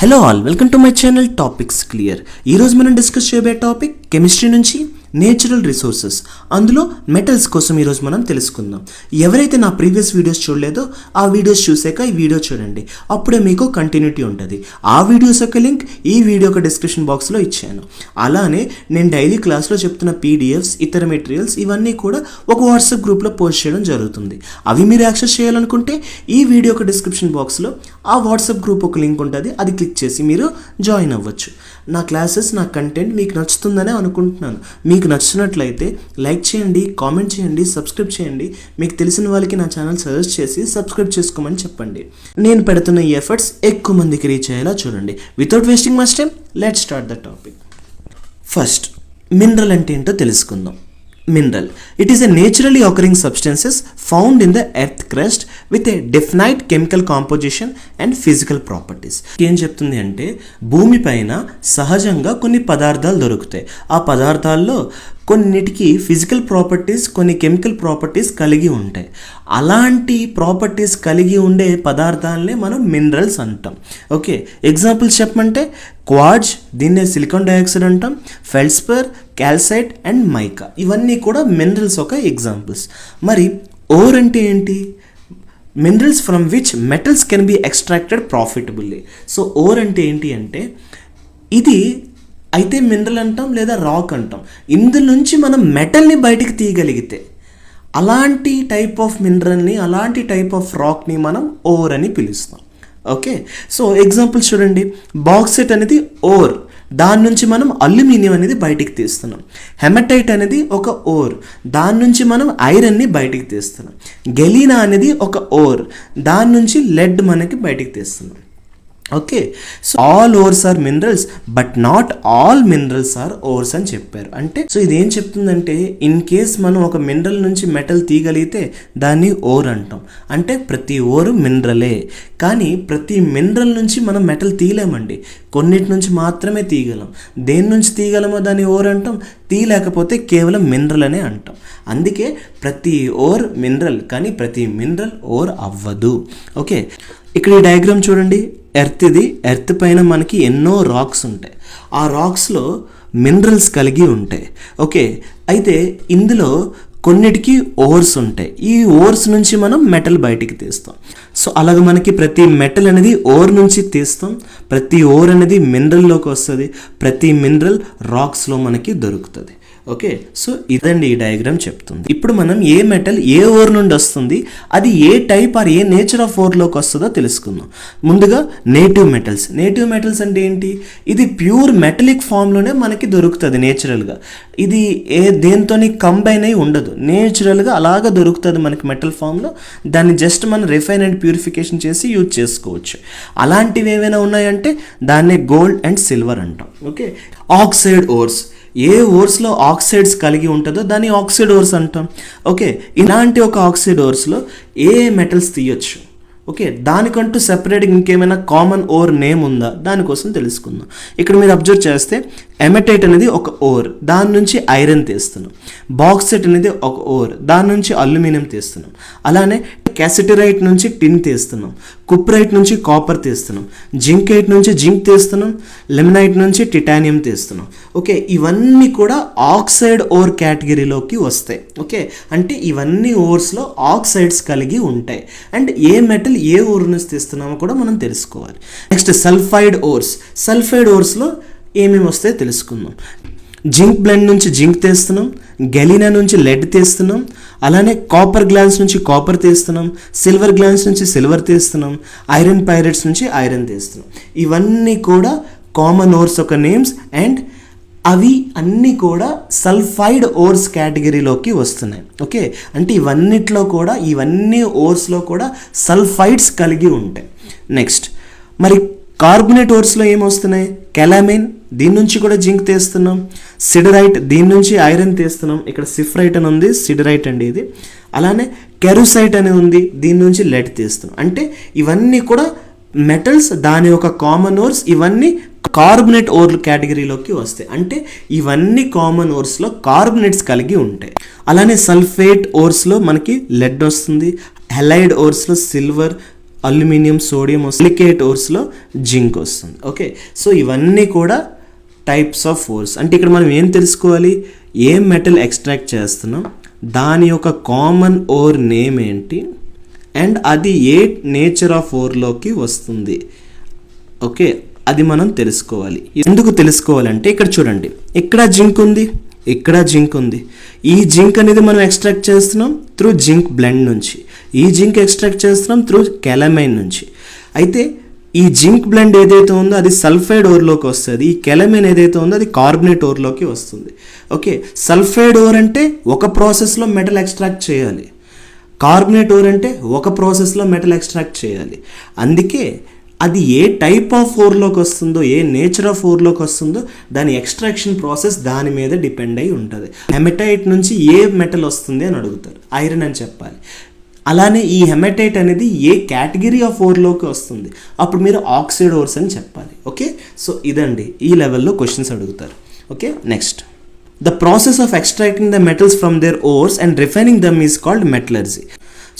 Hello all, welcome to my channel topics clear. ఈరోజు మనం discuss చేయబోయే టాపిక్ కెమిస్ట్రీ నుంచి నేచురల్ రిసోర్సెస్, అందులో మెటల్స్ కోసం ఈరోజు మనం తెలుసుకుందాం. ఎవరైతే నా ప్రీవియస్ వీడియోస్ చూడలేదో ఆ వీడియోస్ చూసాక ఈ వీడియో చూడండి, అప్పుడే మీకు కంటిన్యూటీ ఉంటుంది. ఆ వీడియోస్ యొక్క లింక్ ఈ వీడియో యొక్క డిస్క్రిప్షన్ బాక్స్లో ఇచ్చాను. అలానే నేను డైలీ క్లాస్లో చెప్తున్న పీడిఎఫ్స్, ఇతర మెటీరియల్స్ ఇవన్నీ కూడా ఒక వాట్సాప్ గ్రూప్లో పోస్ట్ చేయడం జరుగుతుంది. అవి మీరు యాక్సెస్ చేయాలనుకుంటే ఈ వీడియో యొక్క డిస్క్రిప్షన్ బాక్స్లో ఆ వాట్సాప్ గ్రూప్ ఒక లింక్ ఉంటుంది, అది క్లిక్ చేసి మీరు జాయిన్ అవ్వచ్చు. నా క్లాసెస్, నా కంటెంట్ మీకు నచ్చుతుందనే అనుకుంటున్నాను. మీకు నచ్చినట్లయితే లైక్ చేయండి, కామెంట్ చేయండి, సబ్స్క్రైబ్ చేయండి. మీకు తెలిసిన వాళ్ళకి నా ఛానల్ సజెస్ట్ చేసి సబ్స్క్రైబ్ చేసుకోమని చెప్పండి. నేను పెడుతున్న ఈ ఎఫర్ట్స్ ఎక్కువ మందికి రీచ్ అయ్యేలా చూడండి. Without wasting much time, let's start the topic. First, mineral అంటే ఏంటో తెలుసుకుందాం. Mineral. It is a naturally occurring substances found in the earth crust with a definite chemical composition and physical properties. ఏం చెప్తుంది అంటే భూమి పైన సహజంగా కొన్ని పదార్థాలు దొరుకుతాయి. ఆ పదార్థాల్లో కొన్నిటికి ఫిజికల్ ప్రాపర్టీస్, కొన్ని కెమికల్ ప్రాపర్టీస్ కలిగి ఉంటాయి. అలాంటి ప్రాపర్టీస్ కలిగి ఉండే పదార్థాలనే మనం మినరల్స్ అంటాం. ఓకే, ఎగ్జాంపుల్స్ చెప్పమంటే క్వార్ట్జ్, దీన్నే సిలికాన్ డైఆక్సైడ్ అంటాం, ఫెల్స్పర్, క్యాల్సైట్ అండ్ మైకా, ఇవన్నీ కూడా మినరల్స్ ఒక ఎగ్జాంపుల్స్. మరి ఓర్ అంటే ఏంటి? Minerals from which metals can be extracted profitably. So ore అంటే ఏంటి అంటే ఇది అయితే మినరల్ అంటాం లేదా రాక్ అంటాం. ఇందులో నుంచి మనం మెటల్ని బయటికి తీయగలిగితే అలాంటి టైప్ ఆఫ్ మినరల్ని, అలాంటి టైప్ ఆఫ్ రాక్ని మనం ఓర్ అని పిలుస్తాం. ఓకే, సో ఎగ్జాంపుల్స్ చూడండి. బాక్సైట్ అనేది ఓర్, దాని నుంచి మనం అల్యూమినియం అనేది బయటికి తీస్తున్నాం. హెమటైట్ అనేది ఒక ఓర్, దాని నుంచి మనం ఐరన్ని బయటికి తీస్తున్నాం. గెలీనా అనేది ఒక ఓర్, దాని నుంచి లెడ్ మనకి బయటికి తీస్తున్నాం. Okay, so all ores are minerals but not all minerals are ores అని చెప్పారు. అంటే సో ఇదేం చెప్తుందంటే ఇన్ కేస్ మనం ఒక మినరల్ నుంచి మెటల్ తీయగలిగితే దాన్ని ఓర్ అంటాం. అంటే ప్రతి ఓరు మినరలే, కానీ ప్రతి మినరల్ నుంచి మనం మెటల్ తీయలేమండి. కొన్నిటి నుంచి మాత్రమే తీయగలం. దేని నుంచి తీయగలమో దాన్ని ఓర్ అంటాం, తీయలేకపోతే కేవలం మినరల్ అనే అంటాం. అందుకే ప్రతి ఓర్ మినరల్, కానీ ప్రతి మినరల్ ఓర్ అవ్వదు. ఓకే, ఇక్కడ ఈ డయాగ్రామ్ చూడండి. ఎర్త్ ఇది, ఎర్త్ పైన మనకి ఎన్నో రాక్స్ ఉంటాయి. ఆ రాక్స్లో మినరల్స్ కలిగి ఉంటాయి. ఓకే, అయితే ఇందులో కొన్నిటికి ఓర్స్ ఉంటాయి. ఈ ఓర్స్ నుంచి మనం మెటల్ బయటికి తీస్తాం. సో అలాగ మనకి ప్రతి మెటల్ అనేది ఓర్ నుంచి తీస్తాం, ప్రతి ఓర్ అనేది మినరల్లోకి వస్తుంది, ప్రతి మినరల్ రాక్స్లో మనకి దొరుకుతుంది. ఓకే, సో ఇదండి ఈ డయాగ్రామ్ చెప్తుంది. ఇప్పుడు మనం ఏ మెటల్ ఏ ఓర్ నుండి వస్తుంది, అది ఏ టైప్ ఆర్ ఏ నేచర్ ఆఫ్ ఓర్లోకి వస్తుందో తెలుసుకుందాం. ముందుగా నేటివ్ మెటల్స్. నేటివ్ మెటల్స్ అంటే ఏంటి? ఇది ప్యూర్ మెటలిక్ ఫామ్లోనే మనకి దొరుకుతుంది నేచురల్గా. ఇది దేంతోని కంబైన్ అయి ఉండదు, నేచురల్గా అలాగ దొరుకుతుంది మనకి మెటల్ ఫామ్లో. దాన్ని జస్ట్ మనం రిఫైన్ అండ్ ప్యూరిఫికేషన్ చేసి యూజ్ చేసుకోవచ్చు. అలాంటివి ఏవైనా ఉన్నాయంటే దాన్నే గోల్డ్ అండ్ సిల్వర్ అంటాం. Okay, oxide ఓర్స్. ఏ ఓర్స్లో ఆక్సైడ్స్ కలిగి ఉంటుందో దాన్ని ఆక్సైడ్ ఓర్స్ అంటాం. ఓకే, ఇలాంటి ఒక ఆక్సైడ్ ఓర్స్లో ఏ మెటల్స్ తీయొచ్చు. ఓకే, దానికంటూ సెపరేట్గా ఇంకేమైనా కామన్ ఓర్ నేమ్ ఉందా, దానికోసం తెలుసుకుందాం. ఇక్కడ మీరు అబ్జర్వ్ చేస్తే ఎమెటైట్ అనేది ఒక ఓర్, దాని నుంచి ఐరన్ తీస్తున్నాం. బాక్సైట్ అనేది ఒక ఓర్, దాని నుంచి అల్యూమినియం తీస్తున్నాం. అలానే క్యాసిటరైట్ నుంచి టిన్ తీస్తున్నాం, కుప్రైట్ నుంచి కాపర్ తీస్తున్నాం, జింకైట్ నుంచి జింక్ తీస్తున్నాం, లెమినైట్ నుంచి టిటానియం తీస్తున్నాం. ఓకే, ఇవన్నీ కూడా ఆక్సైడ్ ఓర్ కేటగిరీలోకి వస్తాయి. ఓకే, అంటే ఇవన్నీ ఓర్స్లో ఆక్సైడ్స్ కలిగి ఉంటాయి. అండ్ ఏ మెటల్ ఏ ఓర్ నుంచి తీస్తున్నామో కూడా మనం తెలుసుకోవాలి. Next sulphide ores. సల్ఫైడ్ ఓర్స్లో ఏమేమి వస్తాయో తెలుసుకుందాం. జింక్ బ్లెండ్ నుంచి జింక్ తీస్తున్నాం, గెలీనా నుంచి లెడ్ తీస్తున్నాం, అలానే కాపర్ గ్లాన్స్ నుంచి కాపర్ తీస్తున్నాం, సిల్వర్ గ్లాన్స్ నుంచి సిల్వర్ తీస్తున్నాం, ఐరన్ పైరేట్స్ నుంచి ఐరన్ తీస్తున్నాం. ఇవన్నీ కూడా కామన్ ఓర్స్ ఒక నేమ్స్, అండ్ అవి అన్నీ కూడా సల్ఫైడ్ ఓర్స్ కేటగిరీలోకి వస్తున్నాయి. ఓకే, అంటే ఇవన్నిట్లో కూడా, ఇవన్నీ ఓర్స్లో కూడా సల్ఫైడ్స్ కలిగి ఉంటాయి. నెక్స్ట్ మరి కార్బొనేట్ ఓర్స్లో ఏమొస్తున్నాయి? కెలామైన్, దీని నుంచి కూడా జింక్ తీస్తున్నాం. సిడరైట్, దీని నుంచి ఐరన్ తీస్తున్నాం. ఇక్కడ సిఫ్రైట్ అని ఉంది, సిడరైట్ అండి ఇది. అలానే కెరుసైట్ అని ఉంది, దీని నుంచి లెడ్ తీస్తున్నాం. అంటే ఇవన్నీ కూడా మెటల్స్, దాని యొక్క కామన్ ఓర్స్. ఇవన్నీ కార్బొనేట్ ఓర్ కేటగిరీలోకి వస్తాయి. అంటే ఇవన్నీ కామన్ ఓర్స్లో కార్బొనేట్స్ కలిగి ఉంటాయి. అలానే సల్ఫేట్ ఓర్స్లో మనకి లెడ్ వస్తుంది, హెలైడ్ ఓర్స్లో సిల్వర్, అల్యూమినియం, సోడియం సిలికేట్ ఓర్స్లో జింక్ వస్తుంది. ఓకే, సో ఇవన్నీ కూడా టైప్స్ ఆఫ్ ఓర్స్. అంటే ఇక్కడ మనం ఏం తెలుసుకోవాలి, ఏ మెటల్ ఎక్స్ట్రాక్ట్ చేస్తున్నాం, దాని యొక్క కామన్ ఓర్ నేమ్ ఏంటి, అండ్ అది ఏ నేచర్ ఆఫ్ ఓర్లోకి వస్తుంది. ఓకే, అది మనం తెలుసుకోవాలి. ఎందుకు తెలుసుకోవాలంటే ఇక్కడ చూడండి, ఇక్కడ జింక్ ఉంది, ఇక్కడ జింక్ ఉంది. ఈ జింక్ అనేది మనం ఎక్స్ట్రాక్ట్ చేస్తున్నాం త్రూ జింక్ బ్లెండ్ నుంచి, ఈ జింక్ ఎక్స్ట్రాక్ట్ చేస్తున్నాం త్రూ కెలమైన్ నుంచి. అయితే ఈ జింక్ బ్లెండ్ ఏదైతే ఉందో అది సల్ఫైడ్ ఓర్లోకి వస్తుంది, ఈ కెలమైన్ ఏదైతే ఉందో అది కార్బనేట్ ఓర్లోకి వస్తుంది. ఓకే, సల్ఫైడ్ ఓర్ అంటే ఒక ప్రాసెస్లో మెటల్ ఎక్స్ట్రాక్ట్ చేయాలి, కార్బనేట్ ఓర్ అంటే ఒక ప్రాసెస్లో మెటల్ ఎక్స్ట్రాక్ట్ చేయాలి. అందుకే అది ఏ టైప్ ఆఫ్ ఓర్లోకి వస్తుందో, ఏ నేచర్ ఆఫ్ ఓర్లోకి వస్తుందో దాని ఎక్స్ట్రాక్షన్ ప్రాసెస్ దాని మీద డిపెండ్ అయి ఉంటుంది. హెమటైట్ నుంచి ఏ మెటల్ వస్తుంది అని అడుగుతారు, ఐరన్ అని చెప్పాలి. అలానే ఈ హెమటైట్ అనేది ఏ కేటగిరీ ఆఫ్ ఓర్లోకి వస్తుంది, అప్పుడు మీరు ఆక్సైడ్ ఓర్స్ అని చెప్పాలి. ఓకే, సో ఇదండి ఈ లెవెల్లో క్వశ్చన్స్ అడుగుతారు. Okay, next, the process of extracting the metals from their ores and refining them is called metallurgy.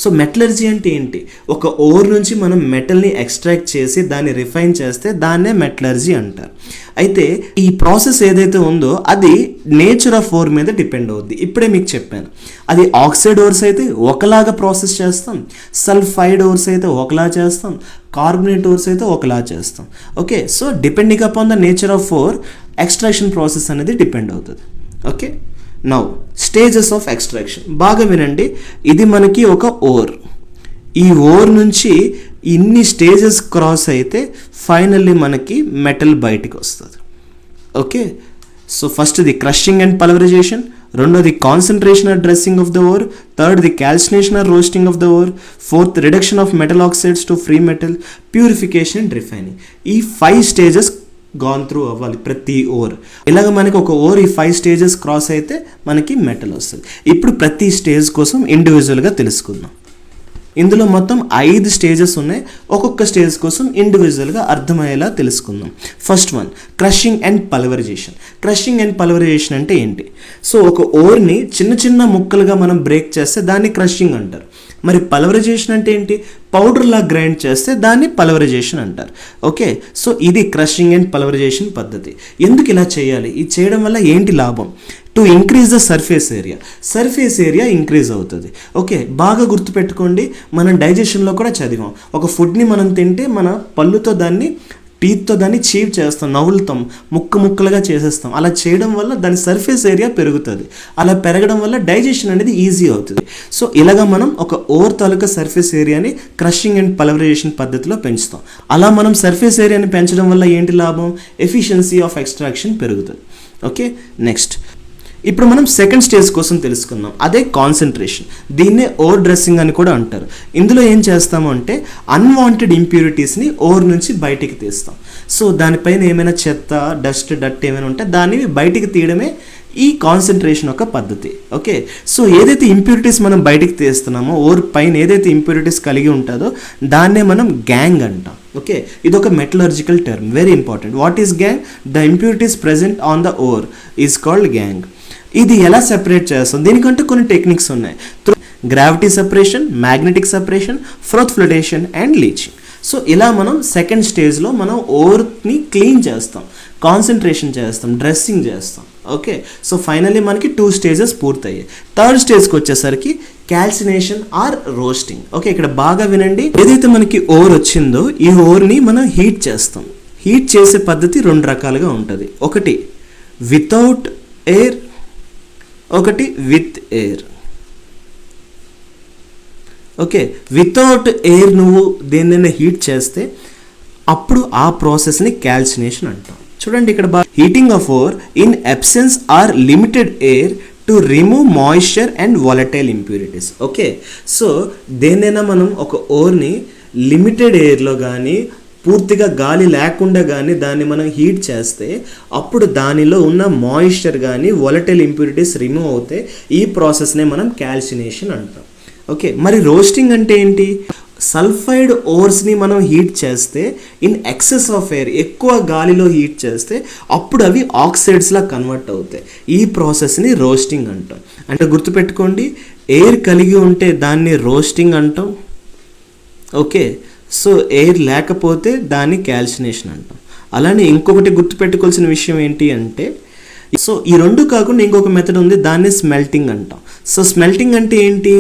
So metallurgy అంటే ఏంటి, ఒక ఓర్ నుంచి మనం మెటల్ని ఎక్స్ట్రాక్ట్ చేసి దాన్ని రిఫైన్ చేస్తే దాన్నే మెటలర్జీ అంటారు. అయితే ఈ ప్రాసెస్ ఏదైతే ఉందో అది నేచర్ ఆఫ్ ఓర్ మీద డిపెండ్ అవుద్ది. ఇప్పుడే మీకు చెప్పాను, అది ఆక్సైడ్ ఓర్స్ అయితే ఒకలాగా ప్రాసెస్ చేస్తాం, సల్ఫైడ్ ఓర్స్ అయితే ఒకలా చేస్తాం, కార్బనేట్ ఓర్స్ అయితే ఒకలా చేస్తాం. Okay, so depending upon the nature of ore extraction process అనేది డిపెండ్ అవుతుంది. Okay, now stages of extraction బాగా వినండి. ఇది మనకి ఒక ఓర్, ఈ ఓర్ నుంచి ఇన్ని స్టేజెస్ క్రాస్ అయితే ఫైనల్లీ మనకి మెటల్ బయటికి వస్తుంది. Okay, so first the crushing and pulverization, రెండోది concentration or dressing of the ore, third the calcination or roasting of the ore, fourth reduction of metal oxides to free metal, purification and refining. ఈ 5 stages gone through అవ్వాలి ప్రతి or. ఇలాగ మనకి ఒక or ఈ 5 stages cross అయితే మనకి metal వస్తుంది. ఇప్పుడు ప్రతి స్టేజ్ కోసం ఇండివిజువల్గా తెలుసుకుందాం. ఇందులో మొత్తం 5 స్టేజెస్ ఉన్నాయి, ఒక్కొక్క స్టేజ్ కోసం ఇండివిజువల్గా అర్థమయ్యేలా తెలుసుకుందాం. First one, crushing and pulverization. Crushing and pulverization అంటే ఏంటి, సో ఒక ఓర్ని చిన్న చిన్న ముక్కలుగా మనం బ్రేక్ చేస్తే దాన్ని క్రషింగ్ అంటారు. మరి పల్వరైజేషన్ అంటే ఏంటి, పౌడర్లా గ్రైండ్ చేస్తే దాన్ని పల్వరైజేషన్ అంటారు. ఓకే, సో ఇది క్రషింగ్ అండ్ పల్వరైజేషన్ పద్ధతి. ఎందుకు ఇలా చేయాలి, ఇది చేయడం వల్ల ఏంటి లాభం, to increase the surface area, surface area increase అవుతుంది. ఓకే, బాగా గుర్తుపెట్టుకోండి, మనం డైజెషన్లో కూడా చదివాం, ఒక ఫుడ్ని మనం తింటే మన పళ్ళుతో దాన్ని టీత్తో దాన్ని చీవ్ చేస్తాం, నవ్వులుతాం, ముక్కలుగా చేసేస్తాం. అలా చేయడం వల్ల దాని సర్ఫేస్ ఏరియా పెరుగుతుంది, అలా పెరగడం వల్ల డైజెషన్ అనేది ఈజీ అవుతుంది. సో ఇలాగా మనం ఒక ఓర్ తాలూకా సర్ఫేస్ ఏరియాని క్రషింగ్ అండ్ పల్వరైజేషన్ పద్ధతిలో పెంచుతాం. అలా మనం సర్ఫేస్ ఏరియాని పెంచడం వల్ల ఏంటి లాభం, ఎఫిషియన్సీ ఆఫ్ ఎక్స్ట్రాక్షన్ పెరుగుతుంది. ఓకే, నెక్స్ట్, ఇప్పుడు మనం సెకండ్ స్టేజ్ కోసం తెలుసుకుందాం, అదే కాన్సన్ట్రేషన్. దీన్నే ఓర్ డ్రెస్సింగ్ అని కూడా అంటారు. ఇందులో ఏం చేస్తాము అంటే అన్వాంటెడ్ ఇంప్యూరిటీస్ని ఓర్ నుంచి బయటికి తీస్తాం. సో దానిపైన ఏమైనా చెత్త, డస్ట్ ఏమైనా ఉంటే దాన్ని బయటికి తీయడమే ఈ కాన్సన్ట్రేషన్ యొక్క పద్ధతి. ఓకే, సో ఏదైతే ఇంప్యూరిటీస్ మనం బయటికి తీస్తున్నామో, ఓర్ పైన ఏదైతే ఇంప్యూరిటీస్ కలిగి ఉంటుందో దాన్నే మనం గ్యాంగ్ అంటాం. ఓకే, ఇది ఒక metallurgical term, very important. What is gang, the impurities present on the ore is called gang. ఇది ఎలా సెపరేట్ చేస్తాం, దీనికంటే కొన్ని టెక్నిక్స్ ఉన్నాయి. Gravity separation, magnetic separation, froth flotation and leaching. So ఇలా మనం సెకండ్ స్టేజ్లో మనం ఓర్ని క్లీన్ చేస్తాం, కాన్సన్ట్రేషన్ చేస్తాం, డ్రెస్సింగ్ చేస్తాం. ఓకే, సో ఫైనల్లీ మనకి 2 స్టేజెస్ పూర్తయ్యాయి. థర్డ్ స్టేజ్కి వచ్చేసరికి క్యాల్సినేషన్ ఆర్ రోస్టింగ్. ఓకే, ఇక్కడ బాగా వినండి, ఏదైతే మనకి ఓర్ వచ్చిందో ఈ ఓర్ని మనం హీట్ చేస్తాం. హీట్ చేసే పద్ధతి 2 రకాలుగా ఉంటుంది, ఒకటి వితౌట్ ఎయిర్, ఒకటి with air. Okay, without air నువ్వు దేన్నైనా హీట్ చేస్తే అప్పుడు ఆ ప్రాసెస్ని క్యాల్సినేషన్ అంటాం. చూడండి ఇక్కడ బాగా, heating of ore in absence or limited air to remove moisture and volatile impurities. Okay, so దేన్నైనా మనం ఒక ఓర్ని లిమిటెడ్ ఎయిర్లో కానీ పూర్తిగా గాలి లేకుండా కానీ దాన్ని మనం హీట్ చేస్తే అప్పుడు దానిలో ఉన్న మాయిశ్చర్ కానీ వాలటైల్ ఇంప్యూరిటీస్ రిమూవ్ అవుతాయి. ఈ ప్రాసెస్నే మనం క్యాల్సినేషన్ అంటాం. ఓకే, మరి రోస్టింగ్ అంటే ఏంటి, సల్ఫైడ్ ఓర్స్ని మనం హీట్ చేస్తే ఇన్ ఎక్సెస్ ఆఫ్ ఎయిర్, ఎక్కువ గాలిలో హీట్ చేస్తే అప్పుడు అవి ఆక్సైడ్స్లా కన్వర్ట్ అవుతాయి. ఈ ప్రాసెస్ని రోస్టింగ్ అంటాం. అంటే గుర్తుపెట్టుకోండి, ఎయిర్ కలిగి ఉంటే దాన్ని రోస్టింగ్ అంటాం. ఓకే, సో ఎయిర్ లేకపోతే దాన్ని క్యాల్సినేషన్ అంటాం. అలానే ఇంకొకటి గుర్తుపెట్టుకోవాల్సిన విషయం ఏంటి అంటే, సో ఈ రెండు కాకుండా ఇంకొక మెథడ్ ఉంది, దాన్ని స్మెల్టింగ్ అంటాం. సో స్మెల్టింగ్ అంటే ఏంటి?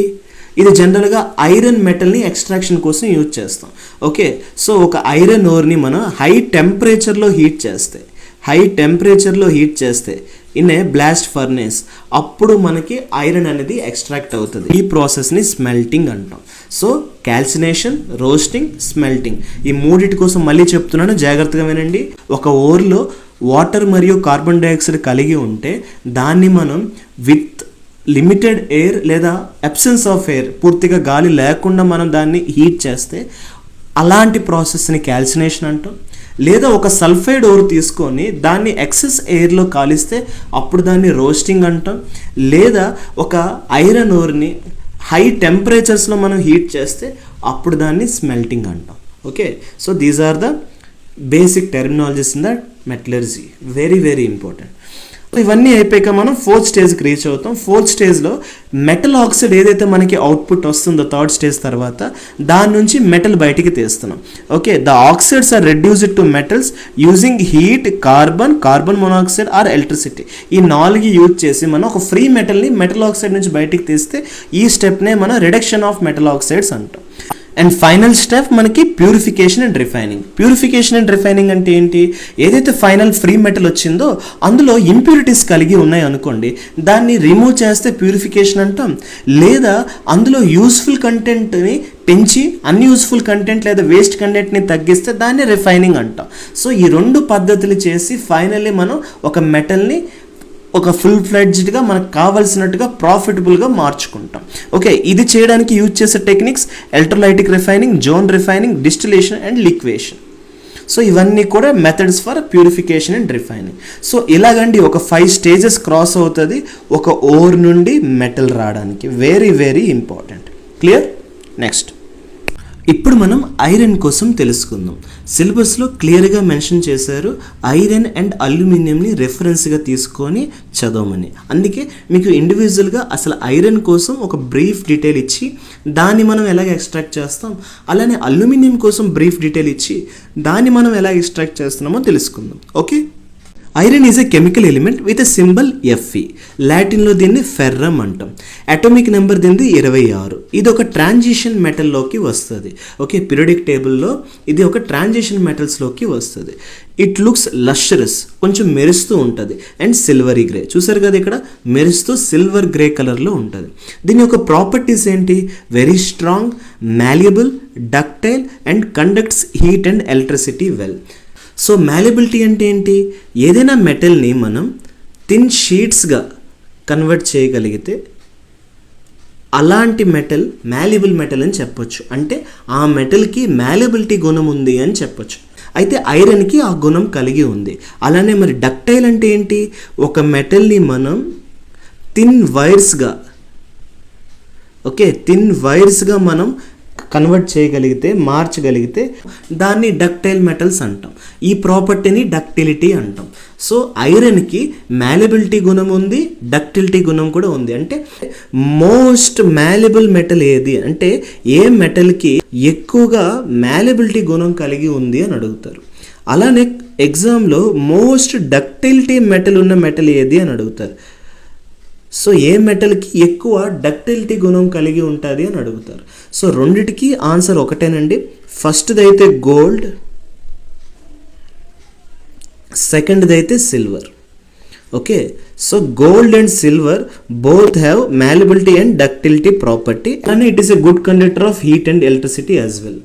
ఇది జనరల్గా ఐరన్ మెటల్ని ఎక్స్ట్రాక్షన్ కోసం యూజ్ చేస్తాం. ఓకే, సో ఒక ఐరన్ ఓర్ని మనం హై టెంపరేచర్లో హీట్ చేస్తే ఇన్ ఏ బ్లాస్ట్ ఫర్నేస్, అప్పుడు మనకి ఐరన్ అనేది ఎక్స్ట్రాక్ట్ అవుతుంది. ఈ ప్రాసెస్ని స్మెల్టింగ్ అంటాం. సో క్యాల్సినేషన్, రోస్టింగ్, స్మెల్టింగ్, ఈ మూడిటి కోసం మళ్ళీ చెప్తున్నాను, జాగ్రత్తగా వినండి. ఒక ఓర్లో వాటర్ మరియు కార్బన్ డైఆక్సైడ్ కలిగి ఉంటే దాన్ని మనం విత్ లిమిటెడ్ ఎయిర్ లేదా అబ్సెన్స్ ఆఫ్ ఎయిర్, పూర్తిగా గాలి లేకుండా మనం దాన్ని హీట్ చేస్తే అలాంటి ప్రాసెస్ని క్యాల్సినేషన్ అంటాం. లేదా ఒక సల్ఫైడ్ ఓర్ తీసుకొని దాన్ని ఎక్సెస్ ఎయిర్లో కాలిస్తే అప్పుడు దాన్ని రోస్టింగ్ అంటాం. లేదా ఒక ఐరన్ ఓర్ని హై టెంపరేచర్స్లో మనం హీట్ చేస్తే అప్పుడు దాన్ని స్మెల్టింగ్ అంటాం. Okay, so these are the basic terminologies in the metallurgy, very very important. ఇవన్నీ అయిపోయాక మనం ఫోర్త్ స్టేజ్కి రీచ్ అవుతాం. ఫోర్త్ స్టేజ్లో మెటల్ ఆక్సైడ్ ఏదైతే మనకి అవుట్పుట్ వస్తుందో థర్డ్ స్టేజ్ తర్వాత, దాని నుంచి మెటల్ బయటికి తీస్తున్నాం. Okay, the oxides are reduced to metals using heat, carbon monoxide or electricity. ఈ 4 యూజ్ చేసి మనం ఒక ఫ్రీ మెటల్ని మెటల్ ఆక్సైడ్ నుంచి బయటికి తీస్తే ఈ స్టెప్నే మనం రిడక్షన్ ఆఫ్ మెటల్ ఆక్సైడ్స్ అంటాం. అండ్ ఫైనల్ స్టెప్ మనకి purification and refining. Purification and refining అంటే ఏంటి? ఏదైతే ఫైనల్ ఫ్రీ మెటల్ వచ్చిందో అందులో ఇంప్యూరిటీస్ కలిగి ఉన్నాయి అనుకోండి, దాన్ని రిమూవ్ చేస్తే ప్యూరిఫికేషన్ అంటాం. లేదా అందులో యూస్ఫుల్ కంటెంట్ని పెంచి అన్యూస్ఫుల్ కంటెంట్ లేదా వేస్ట్ కంటెంట్ని తగ్గిస్తే దాన్ని రిఫైనింగ్ అంటాం. సో ఈ 2 పద్ధతులు చేసి ఫైనల్లీ మనం ఒక మెటల్ని ఒక ఫుల్ ఫ్లెడ్జ్డ్గా మనకు కావాల్సినట్టుగా ప్రాఫిటబుల్గా మార్చుకుంటాం. ఓకే, ఇది చేయడానికి యూజ్ చేసే techniques electrolytic refining, zone refining, distillation and liquation. So ఇవన్నీ కూడా methods for purification and refining. So ఇలాగండి ఒక 5 స్టేజెస్ క్రాస్ అవుతుంది ఒక ఓర్ నుండి మెటల్ రావడానికి. Very very important. Clear? Next ఇప్పుడు మనం ఐరన్ కోసం తెలుసుకుందాం. సిలబస్లో క్లియర్గా మెన్షన్ చేశారు ఐరన్ అండ్ అల్యూమినియంని రెఫరెన్స్గా తీసుకొని చదవమని. అందుకే మీకు ఇండివిజువల్గా అసలు ఐరన్ కోసం ఒక బ్రీఫ్ డీటెయిల్ ఇచ్చి దాన్ని మనం ఎలాగ ఎక్స్ట్రాక్ట్ చేస్తాం, అలానే అల్యూమినియం కోసం బ్రీఫ్ డీటెయిల్ ఇచ్చి దాన్ని మనం ఎలా ఎక్స్ట్రాక్ట్ చేస్తున్నామో తెలుసుకుందాం. Okay, iron is a chemical element with a symbol Fe. లాటిన్లో దీన్ని ఫెర్రమ్ అంటాం. అటామిక్ నెంబర్ దీనిది 26. ఇది ఒక ట్రాన్సిషన్ మెటల్లోకి వస్తుంది. ఓకే, పీరియాడిక్ టేబుల్లో ఇది ఒక ట్రాన్సిషన్ మెటల్స్లోకి వస్తుంది. ఇట్ లుక్స్ లషరస్, కొంచెం మెరుస్తూ ఉంటుంది, అండ్ సిల్వరీ గ్రే. చూసారు కదా ఇక్కడ మెరుస్తూ సిల్వర్ గ్రే కలర్లో ఉంటుంది. దీని యొక్క ప్రాపర్టీస్ ఏంటి? Very strong, malleable, ductile and conducts heat and electricity well. So malleability అంటే ఏంటి? ఏదైనా మెటల్ని మనం థిన్ షీట్స్గా కన్వర్ట్ చేయగలిగితే అలాంటి మెటల్ మ్యాలిబుల్ మెటల్ అని చెప్పొచ్చు. అంటే ఆ మెటల్కి మ్యాలిబిలిటీ గుణం ఉంది అని చెప్పొచ్చు. అయితే ఐరన్కి ఆ గుణం కలిగి ఉంది. అలానే మరి డక్టైల్ అంటే ఏంటి? ఒక మెటల్ని మనం థిన్ వైర్స్గా మనం కన్వర్ట్ చేయగలిగితే, మార్చగలిగితే దాన్ని డక్టైల్ మెటల్స్ అంటాం. ఈ ప్రాపర్టీని డక్టిలిటీ అంటాం. సో ఐరన్కి మ్యాలిబిలిటీ గుణం ఉంది, డక్టిలిటీ గుణం కూడా ఉంది. అంటే మోస్ట్ మ్యాలిబుల్ మెటల్ ఏది అంటే ఏ మెటల్కి ఎక్కువగా మ్యాలిబిలిటీ గుణం కలిగి ఉంది అని అడుగుతారు. అలానే ఎగ్జామ్లో మోస్ట్ డక్టిలిటీ మెటల్ ఉన్న మెటల్ ఏది అని అడుగుతారు. సో ఏ మెటల్కి ఎక్కువ డక్టిలిటీ గుణం కలిగి ఉంటుంది అని అడుగుతారు. సో రెండిటికి ఆన్సర్ ఒకటేనండి. ఫస్ట్ది అయితే గోల్డ్, సెకండ్ది అయితే silver. Okay, so gold and silver both have మ్యాలిబిలిటీ and ductility property and it is a good conductor of heat and electricity as well.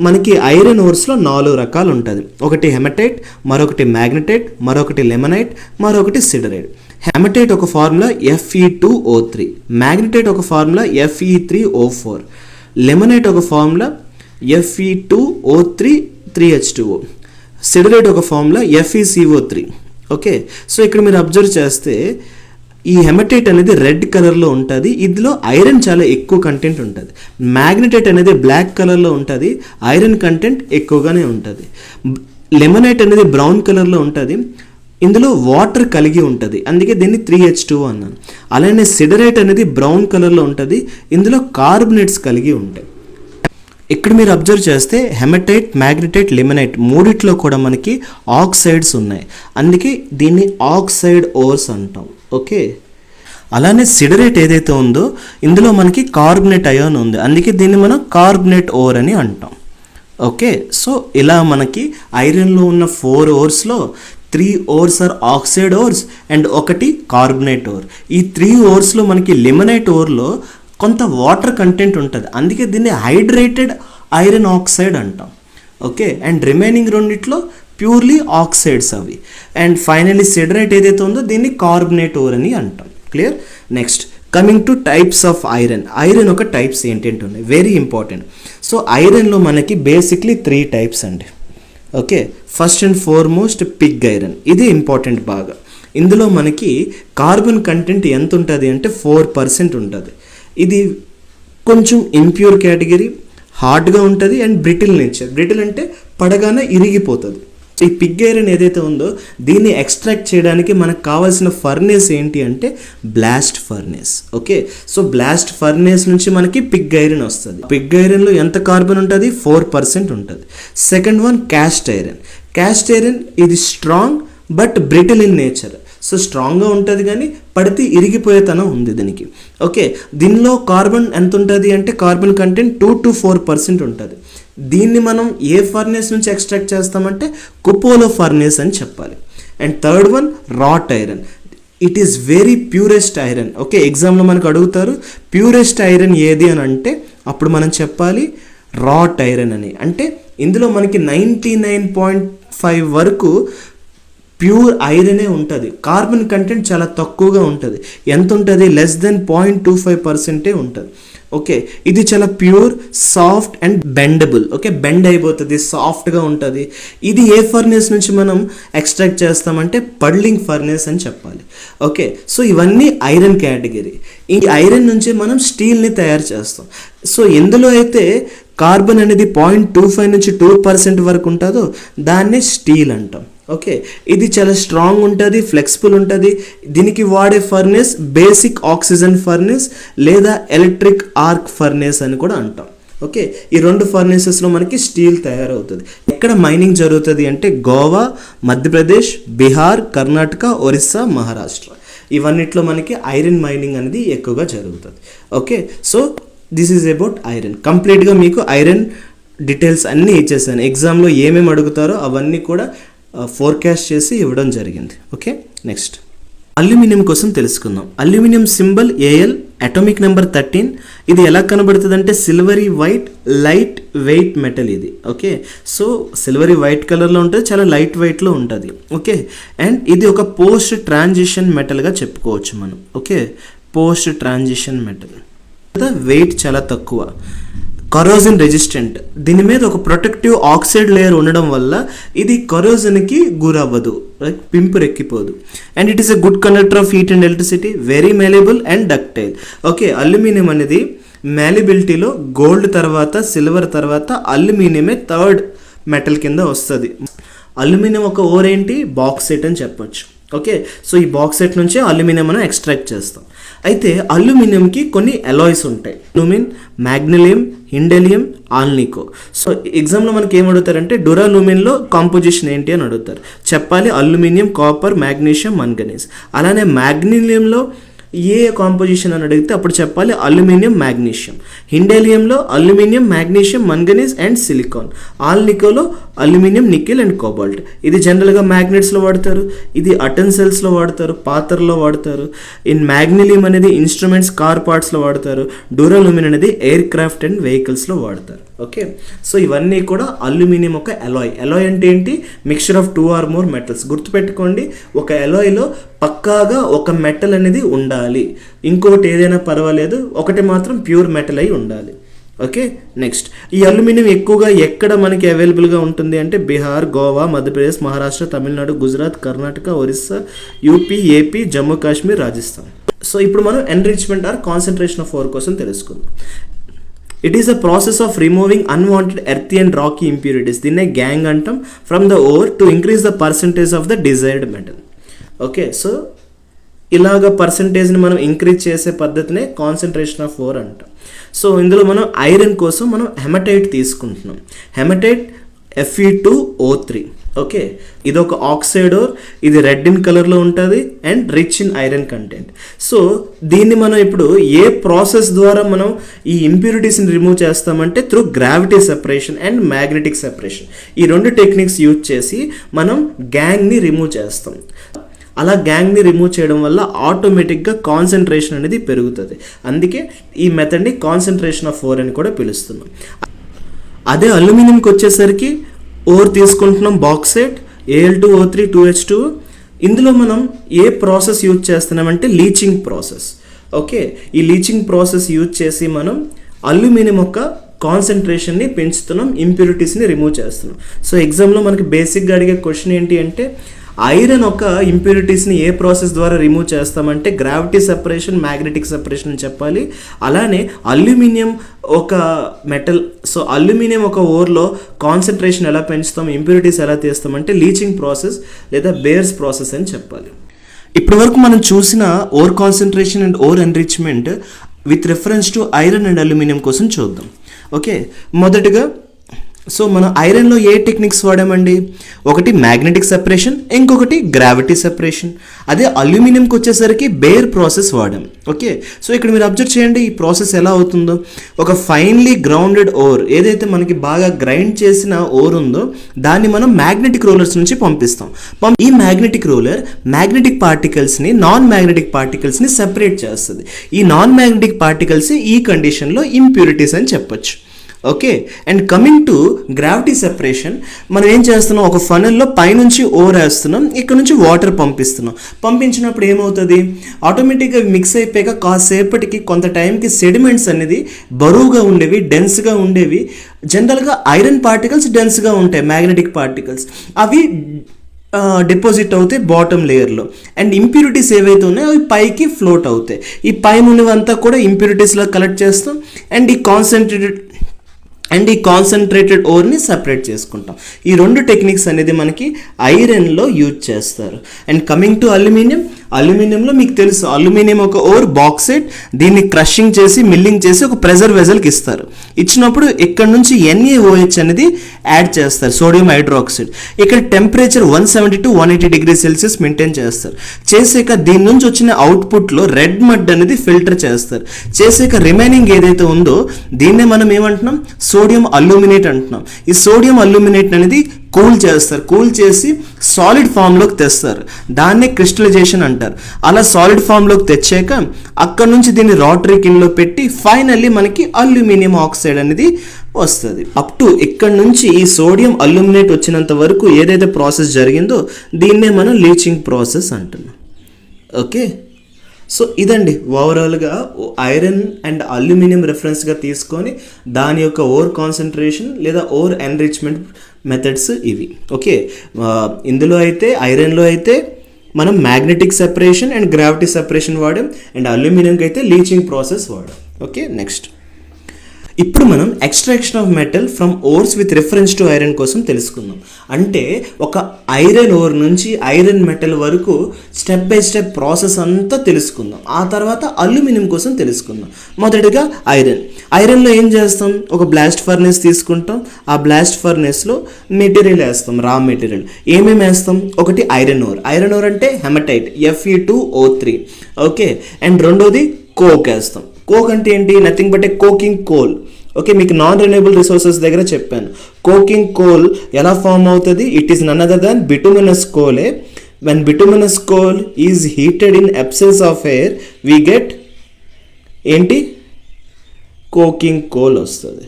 మనకి ఐరన్ ఓర్స్లో 4 రకాలు ఉంటుంది. ఒకటి హెమటైట్, మరొకటి మ్యాగ్నటైట్, మరొకటి లెమనైట్, మరొకటి సిడరైట్. హెమటైట్ ఒక ఫార్ములా Fe2O3, మ్యాగ్నటైట్ ఒక formula Fe3O4, లెమనైట్ ఒక ఫార్ములా Fe2O3 3H2O, సిడరైట్ ఒక ఫార్ములా FeCO3. ఓకే, సో ఇక్కడ మీరు అబ్జర్వ్ చేస్తే ఈ హెమటైట్ అనేది రెడ్ కలర్లో ఉంటుంది. ఇందులో ఐరన్ చాలా ఎక్కువ కంటెంట్ ఉంటుంది. మ్యాగ్నటైట్ అనేది బ్లాక్ కలర్లో ఉంటుంది, ఐరన్ కంటెంట్ ఎక్కువగానే ఉంటుంది. లెమనైట్ అనేది బ్రౌన్ కలర్లో ఉంటుంది, ఇందులో వాటర్ కలిగి ఉంటుంది, అందుకే దీన్ని 3H2O అన్నాను. అలానే సిడరైట్ అనేది బ్రౌన్ కలర్లో ఉంటుంది, ఇందులో కార్బనేట్స్ కలిగి ఉంటాయి. ఇక్కడ మీరు అబ్జర్వ్ చేస్తే హెమటైట్, మ్యాగ్నటైట్, లిమనైట్ మూడిట్లో కూడా మనకి ఆక్సైడ్స్ ఉన్నాయి, అందుకే దీన్ని ఆక్సైడ్ ఓర్స్ అంటాం. ఓకే, అలానే సిడరేట్ ఏదైతే ఉందో ఇందులో మనకి కార్బనేట్ అయాన్ ఉంది, అందుకే దీన్ని మనం కార్బనేట్ ఓర్ అని అంటాం. ఓకే, సో ఇలా మనకి ఐరన్లో ఉన్న 4 ఓర్స్లో 3 ores are oxide ores and ఒకటి కార్బనేట్ ఓర్. ఈ 3 ఓర్స్లో మనకి లిమనైట్ ఓర్లో కొంత వాటర్ కంటెంట్ ఉంటుంది, అందుకే దీన్ని హైడ్రేటెడ్ ఐరన్ ఆక్సైడ్ అంటాం. ఓకే, అండ్ రిమైనింగ్ రెండిట్లో ప్యూర్లీ ఆక్సైడ్స్ అవి. అండ్ ఫైనలీ సిడరేట్ ఏదైతే ఉందో దీన్ని కార్బనేట్ ఓర్ అని అంటాం. Clear? Next coming to types of iron. Iron ఒక టైప్స్ ఏంటంటే ఉన్నాయి, వెరీ ఇంపార్టెంట్. సో ఐరన్లో మనకి బేసిక్లీ 3 టైప్స్ అండి. Okay, first and foremost Pig iron, ఇది ఇంపార్టెంట్ బాగా. ఇందులో మనకి కార్బన్ కంటెంట్ ఎంత ఉంటుంది అంటే 4% ఉంటుంది. ఇది కొంచెం ఇంప్యూర్ కేటగిరీ, హార్డ్గా ఉంటుంది అండ్ బ్రిటిల్ నేచర్. బ్రిటిల్ అంటే పడగానే ఇరిగిపోతుంది. ఈ పిగ్ ఐరన్ ఏదైతే ఉందో దీన్ని ఎక్స్ట్రాక్ట్ చేయడానికి మనకు కావాల్సిన ఫర్నేస్ ఏంటి అంటే blast furnace. Okay, so blast furnace నుంచి మనకి పిగ్ ఐరన్ వస్తుంది. పిగ్ ఐరన్లో ఎంత కార్బన్ ఉంటుంది? 4% ఉంటుంది. Second one cast iron. Cast iron ఇది strong but brittle in nature. So స్ట్రాంగ్గా ఉంటుంది కానీ పడితే ఇరిగిపోయేతనం ఉంది దీనికి. ఓకే, దీనిలో కార్బన్ ఎంత ఉంటుంది అంటే కార్బన్ కంటెంట్ 2 to 4% ఉంటుంది. దీన్ని మనం ఏ ఫర్నేస్ నుంచి ఎక్స్ట్రాక్ట్ చేస్తామంటే కుపోలో ఫర్నేస్ అని చెప్పాలి. And third one rot iron. It is very purest iron. Okay, ఎగ్జామ్లో మనకు అడుగుతారు ప్యూరెస్ట్ ఐరన్ ఏది అని అంటే అప్పుడు మనం చెప్పాలి రాట్ ఐరన్ అని. అంటే ఇందులో మనకి 99.5 వరకు ప్యూర్ ఐరనే ఉంటుంది. కార్బన్ కంటెంట్ చాలా తక్కువగా ఉంటుంది. ఎంత ఉంటుంది? లెస్ దెన్ 0.25% ఉంటుంది. ఓకే, ఇది చాలా pure, soft and bendable. Okay, bend అయిపోతుంది, సాఫ్ట్గా ఉంటుంది. ఇది ఏ ఫర్నేస్ నుంచి మనం ఎక్స్ట్రాక్ట్ చేస్తామంటే పడ్లింగ్ ఫర్నేస్ అని చెప్పాలి. ఓకే, సో ఇవన్నీ ఐరన్ కేటగిరీ. ఈ ఐరన్ నుంచి మనం స్టీల్ని తయారు చేస్తాం. సో ఎందులో అయితే కార్బన్ అనేది 0.25 నుంచి 2% వరకు ఉంటుందో దాన్ని స్టీల్ అంటాం. ఓకే, ఇది చాలా స్ట్రాంగ్ ఉంటుంది, ఫ్లెక్సిబుల్ ఉంటుంది. దీనికి వాడే ఫర్నేస్ బేసిక్ ఆక్సిజన్ ఫర్నేస్ లేదా ఎలక్ట్రిక్ ఆర్క్ ఫర్నేస్ అని కూడా అంటాం. ఓకే, ఈ 2 ఫర్నేసెస్లో మనకి స్టీల్ తయారవుతుంది. ఎక్కడ మైనింగ్ జరుగుతుంది అంటే గోవా, మధ్యప్రదేశ్, బీహార్, కర్ణాటక, ఒరిస్సా, మహారాష్ట్ర ఇవన్నిట్లో మనకి ఐరన్ మైనింగ్ అనేది ఎక్కువగా జరుగుతుంది. Okay, so this is about iron. కంప్లీట్గా మీకు ఐరన్ డీటెయిల్స్ అన్నీ ఇచ్చేసాను. ఎగ్జామ్లో ఏమేమి అడుగుతారో అవన్నీ కూడా ఫోర్కాస్ట్ చేసి ఇవ్వడం జరిగింది. ఓకే, నెక్స్ట్ అల్యూమినియం కోసం తెలుసుకుందాం. Aluminium symbol AL, atomic number 13. ఇది ఎలా కనబడుతుంది అంటే silvery white, light weight metal ఇది. ఓకే, సో సిల్వరీ వైట్ కలర్లో ఉంటుంది, చాలా లైట్ వెయిట్లో ఉంటుంది. ఓకే, అండ్ ఇది ఒక పోస్ట్ ట్రాన్సిషన్ మెటల్గా చెప్పుకోవచ్చు మనం. Okay, post transition metal, weight చాలా తక్కువ, కరోజన్ రెసిస్టెంట్. దీని మీద ఒక ప్రొటెక్టివ్ ఆక్సైడ్ లేయర్ ఉండడం వల్ల ఇది కరోజన్కి గురవ్వదు, పింపురెక్కిపోదు. And it is a good conductor of heat and electricity, very malleable and ductile. Okay, aluminium అనేది మ్యాలిబిలిటీలో గోల్డ్ తర్వాత, సిల్వర్ తర్వాత అల్యూమినియమే థర్డ్ మెటల్ కింద వస్తుంది. అల్యూమినియం ఒక ఓర్ ఏంటి? బాక్సైట్ అని చెప్పొచ్చు. ఓకే, సో ఈ బాక్సైట్ నుంచే అల్యూమినియం మనం ఎక్స్ట్రాక్ట్ చేస్తాం. అయితే అల్యూమినియంకి కొన్ని అలాయ్స్ ఉంటాయి, లూమిన్, మ్యాగ్నీలియం, హిండెలియం, ఆల్నికో. సో ఎగ్జామ్లో మనకి ఏం అడుగుతారంటే డ్యూరాలూమిన్లో కాంపోజిషన్ ఏంటి అని అడుగుతారు. చెప్పాలి అల్యూమినియం, కాపర్, మ్యాగ్నీషియం, మంగనీస్. అలానే మ్యాగ్నీలియంలో ఏ కాంపోజిషన్ అని అడిగితే అప్పుడు చెప్పాలి అల్యూమినియం, మ్యాగ్నీషియం. హిండెలియంలో aluminium, magnesium, manganese and silicon. ఆల్నికోలో అల్యూమినియం, నికెల్ అండ్ కోబాల్ట్. ఇది జనరల్గా మ్యాగ్నెట్స్లో వాడతారు, ఇది అటెన్సిల్స్లో వాడతారు, పాత్రలో వాడతారు. ఇన్ మ్యాగ్నీలియం అనేది ఇన్స్ట్రుమెంట్స్, కార్ పార్ట్స్లో వాడతారు. డ్యూరాలూమిన్ అనేది ఎయిర్ క్రాఫ్ట్ అండ్ వెహికల్స్లో వాడతారు. ఓకే, సో ఇవన్నీ కూడా అల్యూమినియం ఒక అలాయ్. అలాయ్ అంటే ఏంటి? Mixture of 2 or more metals. గుర్తుపెట్టుకోండి, ఒక అలాయ్లో పక్కాగా ఒక మెటల్ అనేది ఉండాలి, ఇంకొకటి ఏదైనా పర్వాలేదు, ఒకటి మాత్రం ప్యూర్ మెటల్ అయి ఉండాలి. ఓకే, నెక్స్ట్ ఈ అల్యూమినియం ఎక్కువగా ఎక్కడ మనకి అవైలబుల్గా ఉంటుంది అంటే Bihar, Goa, Madhya Pradesh, Maharashtra, Tamil Nadu, Gujarat, Karnataka, Orissa, UP, AP, Jammu Kashmir, Rajasthan. So ఇప్పుడు మనం enrichment or concentration of ore కోసం తెలుసుకుందాం. It is a process of removing unwanted earthy and rocky impurities, దీన్నే గ్యాంగ్ అంటాం, from the ore to increase the percentage of the desired metal. Okay, so ఇలాగ పర్సంటేజ్ని మనం increase చేసే పద్ధతినే concentration of ore అంటాం. సో ఇందులో మనం ఐరన్ కోసం మనం హెమటైట్ తీసుకుంటున్నాం. Haematite Fe2O3. ఓకే, ఇది ఒక ఆక్సైడ్ ఓర్, ఇది రెడ్ ఇన్ కలర్లో ఉంటుంది and rich in iron content. So దీన్ని మనం ఇప్పుడు ఏ ప్రాసెస్ ద్వారా మనం ఈ ఇంప్యూరిటీస్ని రిమూవ్ చేస్తామంటే through gravity separation and magnetic separation. ఈ రెండు టెక్నిక్స్ యూజ్ చేసి మనం గ్యాంగ్ని రిమూవ్ చేస్తాం. అలా గ్యాంగ్ని రిమూవ్ చేయడం వల్ల ఆటోమేటిక్గా కాన్సన్ట్రేషన్ అనేది పెరుగుతుంది. అందుకే ఈ మెథడ్ని కాన్సన్ట్రేషన్ ఆఫ్ ఓర్ అని కూడా పిలుస్తున్నాం. అదే అల్యూమినియంకి వచ్చేసరికి ఓర్ తీసుకుంటున్నాం, బాక్సైట్, Al2O3 2H2. ఇందులో మనం ఏ ప్రాసెస్ యూజ్ చేస్తున్నామంటే లీచింగ్ ప్రాసెస్. ఓకే, ఈ లీచింగ్ ప్రాసెస్ యూజ్ చేసి మనం అల్యూమినియం యొక్క కాన్సన్ట్రేషన్ని పెంచుతున్నాం, ఇంప్యూరిటీస్ని రిమూవ్ చేస్తున్నాం. సో ఎగ్జామ్లో మనకి బేసిక్గా అడిగే క్వశ్చన్ ఏంటి అంటే ఐరన్ ఒక ఇంప్యూరిటీస్ని ఏ ప్రాసెస్ ద్వారా రిమూవ్ చేస్తామంటే గ్రావిటీ సెపరేషన్, మ్యాగ్నెటిక్ సెపరేషన్ అని చెప్పాలి. అలానే అల్యూమినియం ఒక మెటల్, సో అల్యూమినియం ఒక ఓర్లో కాన్సన్ట్రేషన్ ఎలా పెంచుతాం, ఇంప్యూరిటీస్ ఎలా తీస్తామంటే లీచింగ్ ప్రాసెస్ లేదా బేర్స్ ప్రాసెస్ అని చెప్పాలి. ఇప్పటి వరకు మనం చూసిన ore concentration and ore enrichment with reference to iron and aluminium కోసం చూద్దాం. ఓకే, మొదటిగా సో మనం ఐరన్లో ఏ టెక్నిక్స్ వాడామండి? ఒకటి మ్యాగ్నెటిక్ సెపరేషన్, ఇంకొకటి గ్రావిటీ సెపరేషన్. అదే అల్యూమినియంకి వచ్చేసరికి బేర్ ప్రాసెస్ వాడాం. ఓకే, సో ఇక్కడ మీరు అబ్జర్వ్ చేయండి ఈ ప్రాసెస్ ఎలా అవుతుందో. ఒక ఫైన్లీ గ్రౌండెడ్ ఓర్, ఏదైతే మనకి బాగా గ్రైండ్ చేసిన ఓర్ ఉందో దాన్ని మనం మ్యాగ్నెటిక్ రోలర్స్ నుంచి పంపిస్తాం. ఈ మ్యాగ్నెటిక్ రోలర్ మ్యాగ్నెటిక్ పార్టికల్స్ని, నాన్ మ్యాగ్నెటిక్ పార్టికల్స్ని సెపరేట్ చేస్తుంది. ఈ నాన్ మ్యాగ్నెటిక్ పార్టికల్స్ ఈ కండిషన్లో ఇంప్యూరిటీస్ అని చెప్పొచ్చు. Okay, and coming to gravity separation, మనం ఏం చేస్తున్నాం, ఒక ఫనల్లో పైనుంచి ఓర్ వేస్తున్నాం, ఇక్కడ నుంచి వాటర్ పంపిస్తున్నాం. పంపించినప్పుడు ఏమవుతుంది, ఆటోమేటిక్గా మిక్స్ అయిపోయాక కాసేపటికి కొంత టైంకి సెడిమెంట్స్ అనేది బరువుగా ఉండేవి, డెన్స్గా ఉండేవి. జనరల్గా ఐరన్ పార్టికల్స్ డెన్స్గా ఉంటాయి, మ్యాగ్నెటిక్ పార్టికల్స్ అవి డిపాజిట్ అవుతాయి బాటమ్ లేయర్లో. అండ్ ఇంప్యూరిటీస్ ఏవైతే ఉన్నాయో అవి పైకి ఫ్లోట్ అవుతాయి. ఈ పైన ఉన్నవంతా కూడా ఇంప్యూరిటీస్లో కలెక్ట్ చేస్తాం అండ్ ఈ కాన్సన్ట్రేటెడ్ ఓర్ని సపరేట్ చేసుకుంటాం. ఈ రెండు టెక్నిక్స్ అనేది మనకి ఐరన్లో యూజ్ చేస్తారు. అండ్ కమింగ్ టు అల్యూమినియంలో మీకు తెలుసు, అల్యూమినియం ఒక ఓర్ బాక్సైట్, దీన్ని క్రషింగ్ చేసి మిల్లింగ్ చేసి ఒక ప్రెజర్ వెజల్కి ఇస్తారు. ఇచ్చినప్పుడు ఇక్కడ నుంచి NaOH అనేది యాడ్ చేస్తారు, సోడియం హైడ్రాక్సైడ్. ఇక్కడ temperature 170 to 180 degrees Celsius maintain చేస్తారు. చేసాక దీని నుంచి వచ్చిన అవుట్పుట్లో రెడ్ మడ్ అనేది ఫిల్టర్ చేస్తారు. చేసాక రిమైనింగ్ ఏదైతే ఉందో దీన్నే మనం ఏమంటున్నాం, సోడియం అల్యూమినేట్ అంటున్నాం. ఈ సోడియం అల్యూమినేట్ అనేది కూల్ చేస్తారు. కూల్ చేసి సాలిడ్ ఫామ్లోకి తెస్తారు, దాన్నే క్రిస్టలైజేషన్ అంటారు. అలా సాలిడ్ ఫామ్లోకి తెచ్చాక అక్కడ నుంచి దీన్ని రోటరీ కిన్లో పెట్టి ఫైనల్లీ మనకి అల్యూమినియం ఆక్సైడ్ అనేది వస్తుంది. అప్ టు ఇక్కడ నుంచి ఈ సోడియం అల్యూమినేట్ వచ్చినంత వరకు ఏదైతే ప్రాసెస్ జరిగిందో దీన్నే మనం లీచింగ్ ప్రాసెస్ అంటున్నాం. ఓకే, సో ఇదండి ఓవరాల్గా ఐరన్ అండ్ అల్యూమినియం రెఫరెన్స్గా తీసుకొని దాని యొక్క ఓర్ కాన్సన్ట్రేషన్ లేదా ఓర్ ఎన్రిచ్మెంట్ మెథడ్స్ ఇవి. ఓకే, ఇందులో అయితే ఐరన్లో అయితే మనం magnetic separation and gravity separation వాడాం, అండ్ అల్యూమినియంకి అయితే లీచింగ్ ప్రాసెస్ వాడాం. ఓకే, నెక్స్ట్ ఇప్పుడు మనం extraction of metal from ores with reference to iron కోసం తెలుసుకుందాం. అంటే ఒక ఐరన్ ఓర్ నుంచి ఐరన్ మెటల్ వరకు స్టెప్ బై స్టెప్ ప్రాసెస్ అంతా తెలుసుకుందాం. ఆ తర్వాత అల్యూమినియం కోసం తెలుసుకుందాం. మొదటిగా ఐరన్లో ఏం చేస్తాం, ఒక బ్లాస్ట్ ఫర్నేస్ తీసుకుంటాం. ఆ బ్లాస్ట్ ఫర్నేస్లో మెటీరియల్ వేస్తాం, రా మెటీరియల్. ఏమేమి వేస్తాం, ఒకటి ఐరన్ ఓర్ అంటే హెమటైట్ Fe2O3. ఓకే, అండ్ రెండోది కోక్ వేస్తాం. కోక్ అంటే ఏంటి, nothing but a coking coal. Okay, మీకు నాన్ రెన్యూబుల్ రిసోర్సెస్ దగ్గర చెప్పాను. కోకింగ్ కోల్ ఎలా ఫామ్ అవుతుంది, it is none other than bituminous కోలే. When bituminous coal is heated in absence of air we get ఏంటి, కోకింగ్ కోల్ వస్తుంది.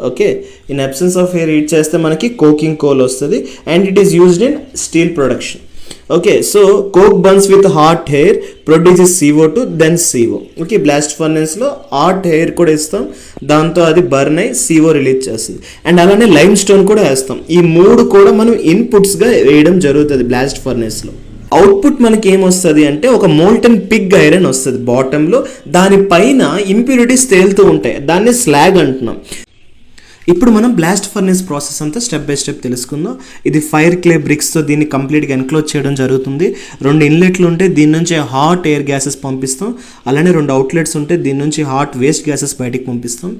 Okay, in absence of air heat చేస్తే మనకి coking coal వస్తుంది and it is used in steel production. Okay, so coke burns with hot air produces CO2 then CO. Okay, blast ఫర్నెస్లో hot air కూడా ఇస్తాం, దాంతో అది burn అయ్యి CO release చేస్తుంది. అండ్ అలానే లైమ్ స్టోన్ కూడా వేస్తాం. ఈ మూడు కూడా మనం ఇన్పుట్స్గా వేయడం జరుగుతుంది బ్లాస్ట్ ఫర్నెస్లో. అవుట్పుట్ మనకి ఏమొస్తుంది అంటే ఒక మోల్టన్ పిగ్ ఐరన్ వస్తుంది బాటంలో, దానిపైన ఇంప్యూరిటీస్ తేలుతూ ఉంటాయి, దాన్ని స్లాగ్ అంటున్నాం. ఇప్పుడు మనం బ్లాస్ట్ ఫర్నేస్ ప్రాసెస్ అంతా స్టెప్ బై స్టెప్ తెలుసుకుందాం. ఇది ఫైర్ క్లే బ్రిక్స్తో దీన్ని కంప్లీట్గా ఎన్క్లోజ్ చేయడం జరుగుతుంది. 2 ఇన్లెట్లు ఉంటే దీని నుంచి హాట్ ఎయిర్ గ్యాసెస్ పంపిస్తాం. అలానే 2 అవుట్లెట్స్ ఉంటే దీని నుంచి హాట్ వేస్ట్ గ్యాసెస్ బయటికి పంపిస్తాం.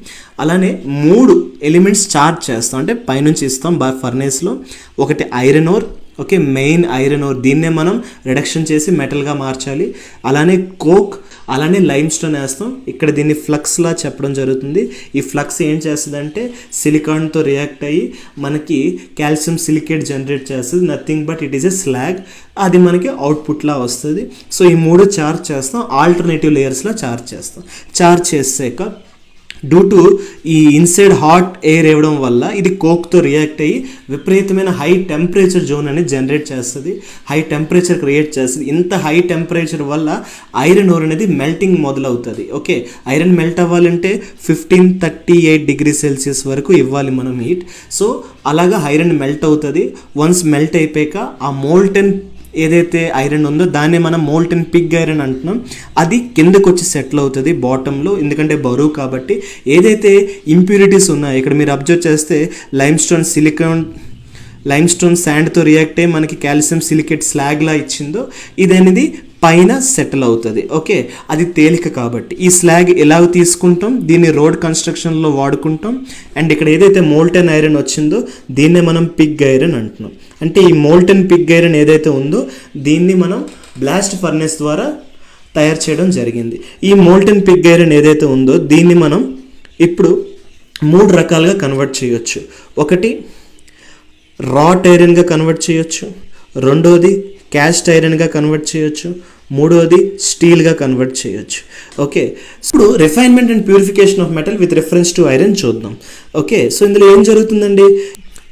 అలానే 3 ఎలిమెంట్స్ చార్జ్ చేస్తాం, అంటే పైనుంచి ఇస్తాం ఫర్నేస్లో. ఒకటి iron or, okay, main iron ore, దీన్నే మనం రిడక్షన్ చేసి మెటల్గా మార్చాలి. అలానే కోక్, అలానే లైమ్ స్టోన్ వేస్తాం. ఇక్కడ దీన్ని ఫ్లక్స్లా చెప్పడం జరుగుతుంది. ఈ ఫ్లక్స్ ఏం చేస్తుందంటే సిలికాన్తో రియాక్ట్ అయ్యి మనకి కాల్షియం సిలికేట్ జనరేట్ చేస్తుంది. Nothing but it is a slag. అది మనకి అవుట్పుట్లా వస్తుంది. సో ఈ 3 చార్జ్ చేస్తాం, ఆల్టర్నేటివ్ లేయర్స్లో చార్జ్ చేస్తాం. చార్జ్ చేసాక డ్యూ టు ఈ ఇన్సైడ్ హాట్ ఎయిర్ ఇవ్వడం వల్ల ఇది కోక్తో రియాక్ట్ అయ్యి విపరీతమైన హై టెంపరేచర్ జోన్ అనేది జనరేట్ చేస్తుంది, హై టెంపరేచర్ క్రియేట్ చేస్తుంది. ఇంత హై టెంపరేచర్ వల్ల ఐరన్ ఓర్ అనేది మెల్టింగ్ మొదలవుతుంది. ఓకే, ఐరన్ మెల్ట్ అవ్వాలంటే 1538 డిగ్రీ సెల్సియస్ వరకు ఇవ్వాలి మనం హీట్. సో అలాగా ఐరన్ మెల్ట్ అవుతుంది. వన్స్ మెల్ట్ అయిపోయాక ఆ మోల్టెన్ ఏదైతే ఐరన్ ఉందో దాన్ని మనం మోల్టెన్ పిగ్ ఐరన్ అంటున్నాం. అది కిందకు వచ్చి సెటిల్ అవుతుంది బాటంలో, ఎందుకంటే బరువు కాబట్టి. ఏదైతే ఇంప్యూరిటీస్ ఉన్నాయో ఇక్కడ మీరు అబ్జర్వ్ చేస్తే లైమ్ స్టోన్ శాండ్తో రియాక్ట్ అయ్యి మనకి కాల్షియం సిలికేట్ స్లాగ్లా ఇచ్చిందో ఇది అనేది పైన సెటిల్ అవుతుంది. ఓకే, అది తేలిక కాబట్టి ఈ స్లాగ్ ఎలాగ తీసుకుంటాం, దీన్ని రోడ్ కన్స్ట్రక్షన్లో వాడుకుంటాం. అండ్ ఇక్కడ ఏదైతే మోల్టెన్ ఐరన్ వచ్చిందో దీన్నే మనం పిగ్ ఐరన్ అంటున్నాం. అంటే ఈ మోల్టెన్ పిగ్ ఐరన్ ఏదైతే ఉందో దీన్ని మనం బ్లాస్ట్ ఫర్నేస్ ద్వారా తయారు చేయడం జరిగింది. ఈ మోల్టెన్ పిగ్ ఐరన్ ఏదైతే ఉందో దీన్ని మనం ఇప్పుడు 3 రకాలుగా కన్వర్ట్ చేయొచ్చు. ఒకటి రాట్ ఐరన్గా కన్వర్ట్ చేయొచ్చు, రెండోది క్యాస్ట్ ఐరన్గా కన్వర్ట్ చేయొచ్చు, మూడోది స్టీల్గా కన్వర్ట్ చేయొచ్చు. ఓకే, ఇప్పుడు refinement and purification of metal with reference to iron చూద్దాం. ఓకే, సో ఇందులో ఏం జరుగుతుందండి,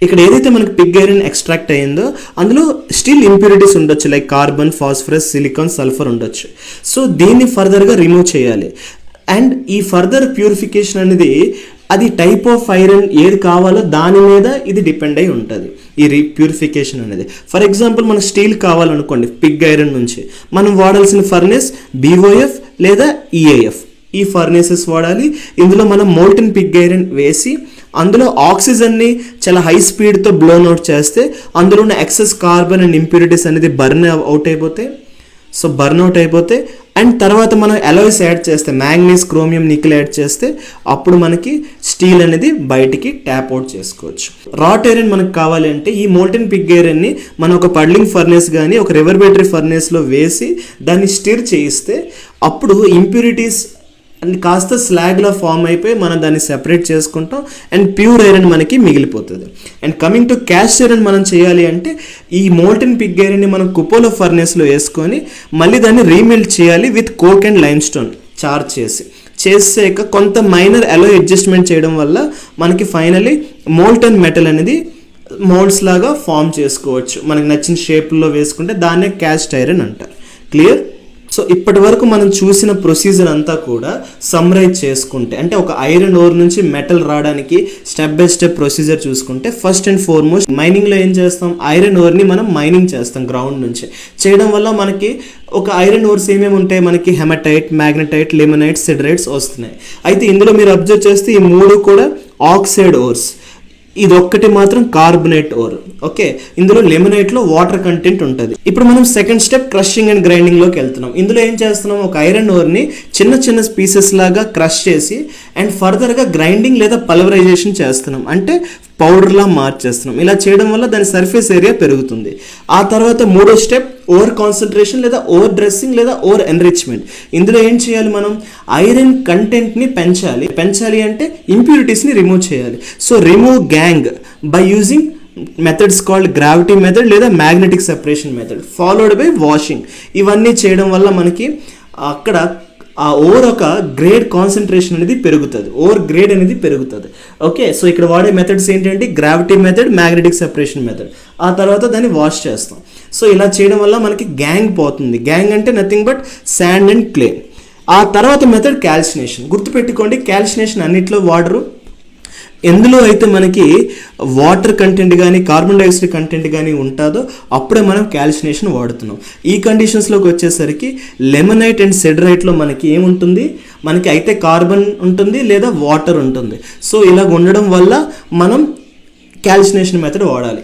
ఇక్కడ ఏదైతే మనకి పిగ్ ఐరన్ ఎక్స్ట్రాక్ట్ అయ్యిందో అందులో స్టిల్ ఇంప్యూరిటీస్ ఉండొచ్చు, like carbon, phosphorus, silicon, sulphur ఉండొచ్చు. సో దీన్ని ఫర్దర్గా రిమూవ్ చేయాలి. అండ్ ఈ ఫర్దర్ ప్యూరిఫికేషన్ అనేది అది టైప్ ఆఫ్ ఐరన్ ఏది కావాలో దాని మీద ఇది డిపెండ్ అయి ఉంటుంది, ఈ ప్యూరిఫికేషన్ అనేది. ఫర్ ఎగ్జాంపుల్ మనకు స్టీల్ కావాలనుకోండి, పిగ్ ఐరన్ నుంచి మనం వాడాల్సిన ఫర్నేస్ BOF లేదా EAF, ఈ ఫర్నేసెస్ వాడాలి. ఇందులో మనం మోల్టెన్ పిగ్ ఐరన్ వేసి అందులో ఆక్సిజన్ని చాలా హై స్పీడ్తో బ్లోన్ అవుట్ చేస్తే అందులో ఉన్న ఎక్సెస్ కార్బన్ అండ్ ఇంప్యూరిటీస్ అనేది బర్న్ అవుట్ అయిపోతే అండ్ తర్వాత మనం అలాయ్స్ యాడ్ చేస్తే మ్యాంగనీస్, క్రోమియం, నికెల్ యాడ్ చేస్తే అప్పుడు మనకి స్టీల్ అనేది బయటికి ట్యాప్ అవుట్ చేసుకోవచ్చు. రాట్ ఐరన్ మనకు కావాలి అంటే ఈ మోల్టెన్ పిగ్ ఐరన్ని మనం ఒక పడ్లింగ్ ఫర్నేస్ కానీ ఒక రివర్బేటరీ ఫర్నేస్లో వేసి దాన్ని స్టిర్ చేయిస్తే అప్పుడు ఇంప్యూరిటీస్ అండ్ కాస్త స్లాగ్లా ఫామ్ అయిపోయి మనం దాన్ని సెపరేట్ చేసుకుంటాం అండ్ ప్యూర్ ఐరన్ మనకి మిగిలిపోతుంది. And coming to cast iron మనం చేయాలి అంటే ఈ మోల్టెన్ పిగ్ ఐరన్ని మనం కుపోలో ఫర్నేస్లో వేసుకొని మళ్ళీ దాన్ని రీమెల్ట్ చేయాలి with coke and lime stone charge చేసాక కొంత మైనర్ అలాయ్ అడ్జస్ట్మెంట్ చేయడం వల్ల మనకి ఫైనలీ మోల్టెన్ మెటల్ అనేది మోల్డ్స్ లాగా ఫామ్ చేసుకోవచ్చు. మనకి నచ్చిన షేప్లో వేసుకుంటే దాన్నే క్యాస్ట్ ఐరన్ అంటారు. క్లియర్? సో ఇప్పటి వరకు మనం చూసిన ప్రొసీజర్ అంతా కూడా సమ్మరైజ్ చేసుకుంటే, అంటే ఒక ఐరన్ ఓర్ నుంచి మెటల్ రావడానికి స్టెప్ బై స్టెప్ ప్రొసీజర్ చూసుకుంటే, ఫస్ట్ అండ్ ఫార్మోస్ట్ మైనింగ్లో ఏం చేస్తాం, ఐరన్ ఓర్ని మనం మైనింగ్ చేస్తాం గ్రౌండ్ నుంచి. చేయడం వల్ల మనకి ఒక ఐరన్ ఓర్స్ ఏమేమి ఉంటాయి, మనకి హెమటైట్, మ్యాగ్నటైట్, లిమనైట్, సిడరైట్స్ వస్తున్నాయి. అయితే ఇందులో మీరు అబ్జర్వ్ చేస్తే ఈ 3 కూడా ఆక్సైడ్ ఓర్స్, ఇది ఒక్కటి మాత్రం కార్బొనేట్ ఓర్. ఓకే, ఇందులో లెమనైట్లో వాటర్ కంటెంట్ ఉంటుంది. ఇప్పుడు మనం సెకండ్ స్టెప్ క్రషింగ్ అండ్ గ్రైండింగ్లోకి వెళ్తున్నాం. ఇందులో ఏం చేస్తున్నాం, ఒక ఐరన్ ఓర్ని చిన్న చిన్న పీసెస్ లాగా క్రష్ చేసి అండ్ ఫర్దర్గా గ్రైండింగ్ లేదా పల్వరైజేషన్ చేస్తున్నాం, అంటే పౌడర్లా మార్చేస్తున్నాం. ఇలా చేయడం వల్ల దాని సర్ఫేస్ ఏరియా పెరుగుతుంది. ఆ తర్వాత 3వ స్టెప్ ఓవర్ కాన్సన్ట్రేషన్ లేదా ఓవర్ డ్రెస్సింగ్ లేదా ఓవర్ ఎన్రిచ్మెంట్. ఇందులో ఏం చేయాలి, మనం ఐరన్ కంటెంట్ని పెంచాలి అంటే ఇంప్యూరిటీస్ని రిమూవ్ చేయాలి. So remove gangue by using methods called gravity method లేదా magnetic separation method followed by washing. ఇవన్నీ చేయడం వల్ల మనకి అక్కడ ఆ ఓవర్ ఒక గ్రేడ్ కాన్సన్ట్రేషన్ అనేది పెరుగుతుంది, ఓవర్ గ్రేడ్ అనేది పెరుగుతుంది. ఓకే, సో ఇక్కడ వాడే మెథడ్స్ ఏంటంటే gravity method, magnetic separation method. ఆ తర్వాత దాన్ని వాష్ చేస్తాం. సో ఇలా చేయడం వల్ల మనకి గ్యాంగ్ పోతుంది. గ్యాంగ్ అంటే nothing but sand and clay. ఆ తర్వాత మెథడ్ క్యాల్సినేషన్. గుర్తుపెట్టుకోండి, క్యాల్సినేషన్ అన్నిట్లో వాడరు. ఎందులో అయితే మనకి వాటర్ కంటెంట్ కానీ కార్బన్ డైఆక్సైడ్ కంటెంట్ కానీ ఉంటుందో అప్పుడే మనం క్యాల్సినేషన్ వాడుతున్నాం. ఈ కండిషన్స్లోకి వచ్చేసరికి లెమనైట్ అండ్ సిడరైట్లో మనకి ఏముంటుంది, మనకి అయితే కార్బన్ ఉంటుంది లేదా వాటర్ ఉంటుంది. సో ఇలాగ ఉండడం వల్ల మనం క్యాల్సినేషన్ మెథడ్ వాడాలి.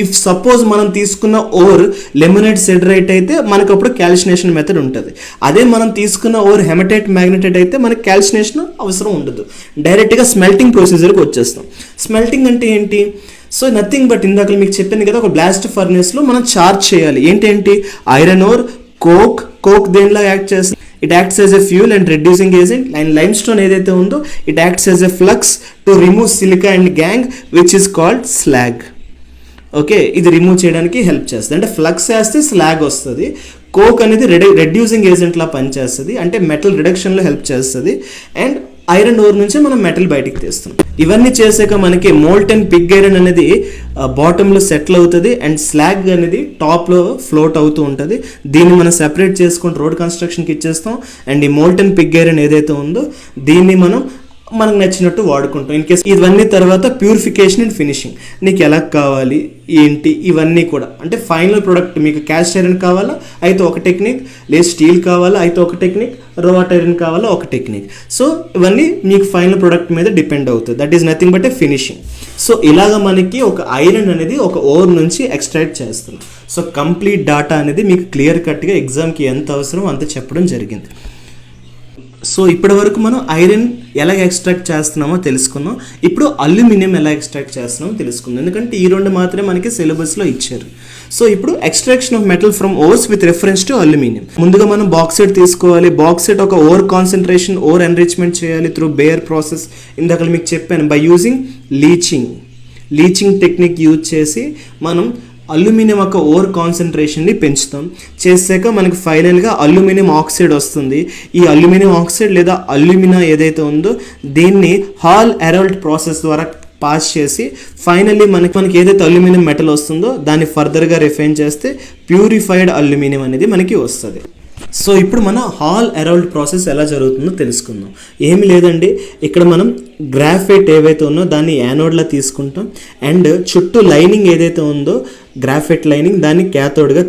ఇఫ్ సపోజ్ మనం తీసుకున్న ఓర్ లెమనైట్ సిడరైట్ అయితే మనకు అప్పుడు క్యాల్సినేషన్ మెథడ్ ఉంటుంది. అదే మనం తీసుకున్న ఓర్ హెమటైట్ మ్యాగ్నెటైట్ అయితే మనకి క్యాల్సినేషన్ అవసరం ఉండదు. డైరెక్ట్గా స్మెల్టింగ్ ప్రొసీజర్కి వచ్చేస్తాం. స్మెల్టింగ్ అంటే ఏంటి? సో నథింగ్ బట్ ఇందాక మీకు చెప్పాను కదా, ఒక బ్లాస్ట్ ఫర్నేస్లో మనం చార్జ్ చేయాలి. ఏంటి ఐరన్ ఓర్, కోక్ దేనిలా యాక్ట్ చేస్తుంది, it acts as a fuel and reducing agent. And limestone ఏదైతే ఉందో it acts as a flux to remove silica and gangue which is called slag. Okay, ఇది remove చేయడానికి help చేస్తుంది. అంటే flux వేస్తే slag వస్తుంది. Coke అనేది reducing ఏజెంట్లా పనిచేస్తుంది, అంటే మెటల్ రిడక్షన్లో హెల్ప్ చేస్తుంది. అండ్ ఐరన్ ఓర్ నుంచి మనం మెటల్ బయటికి తీస్తున్నాం. ఇవన్నీ చేసాక మనకి మోల్టెన్ పిగ్ ఐరన్ అనేది బాటంలో సెటిల్ అవుతుంది అండ్ స్లాగ్ అనేది టాప్లో ఫ్లోట్ అవుతూ ఉంటుంది. దీన్ని మనం సెపరేట్ చేసుకొని రోడ్ కన్స్ట్రక్షన్కి ఇచ్చేస్తాం. అండ్ ఈ మోల్టెన్ పిగ్ ఐరన్ ఏదైతే ఉందో దీన్ని మనకు నచ్చినట్టు వాడుకుంటాం. ఇన్ కేస్ ఇవన్నీ తర్వాత ప్యూరిఫికేషన్ అండ్ ఫినిషింగ్, నీకు ఎలా కావాలి ఏంటి ఇవన్నీ కూడా, అంటే ఫైనల్ ప్రొడక్ట్ మీకు క్యాస్ట్ ఐరన్ కావాలా అయితే ఒక టెక్నిక్, లేదు స్టీల్ కావాలా అయితే ఒక టెక్నిక్, రోట్ ఐరన్ కావాలా ఒక టెక్నిక్. సో ఇవన్నీ మీకు ఫైనల్ ప్రొడక్ట్ మీద డిపెండ్ అవుతుంది. That is nothing but A finishing. So ఇలాగ మనకి ఒక ఐరన్ అనేది ఒక ఓర్ నుంచి ఎక్స్ట్రాక్ట్ చేస్తున్నాం. సో కంప్లీట్ డాటా అనేది మీకు క్లియర్ కట్గా ఎగ్జామ్కి ఎంత అవసరం అంత చెప్పడం జరిగింది. సో ఇప్పటి వరకు మనం ఐరన్ ఎలా ఎక్స్ట్రాక్ట్ చేస్తున్నామో తెలుసుకుందాం. ఇప్పుడు అల్యూమినియం ఎలా ఎక్స్ట్రాక్ట్ చేస్తున్నామో తెలుసుకుందాం, ఎందుకంటే ఈ రెండు మాత్రమే మనకి సిలబస్లో ఇచ్చారు. సో ఇప్పుడు extraction of metal from ores with reference to aluminium. ముందుగా మనం బాక్సైట్ తీసుకోవాలి. బాక్సైట్ ఒక ఓర్ కాన్సన్ట్రేషన్, ఓర్ ఎన్రిచ్మెంట్ చేయాలి త్రూ బేయర్ ప్రాసెస్. ఇందాక మీకు చెప్పాను, by using leaching technique use చేసి మనం అల్యూమినియం యొక్క ఓర్ కాన్సన్ట్రేషన్ని పెంచుతాం. చేసాక మనకి ఫైనల్గా అల్యూమినియం ఆక్సైడ్ వస్తుంది. ఈ అల్యూమినియం ఆక్సైడ్ లేదా అల్యూమినా ఏదైతే ఉందో దీన్ని హాల్ హెరాల్డ్ ప్రాసెస్ ద్వారా పాస్ చేసి ఫైనల్లీ మనకి ఏదైతే అల్యూమినియం మెటల్ వస్తుందో దాన్ని ఫర్దర్గా రిఫైన్ చేస్తే ప్యూరిఫైడ్ అల్యూమినియం అనేది మనకి వస్తుంది. సో ఇప్పుడు మన హాల్ హెరాల్డ్ ప్రాసెస్ ఎలా జరుగుతుందో తెలుసుకుందాం. ఏమి లేదండి, ఇక్కడ మనం గ్రాఫైట్ ఏవైతే ఉందో దాన్ని యానోడ్లా తీసుకుంటాం అండ్ చుట్టూ లైనింగ్ ఏదైతే ఉందో గ్రాఫైట్ లైనింగ్ దాన్ని క్యాథోడ్గా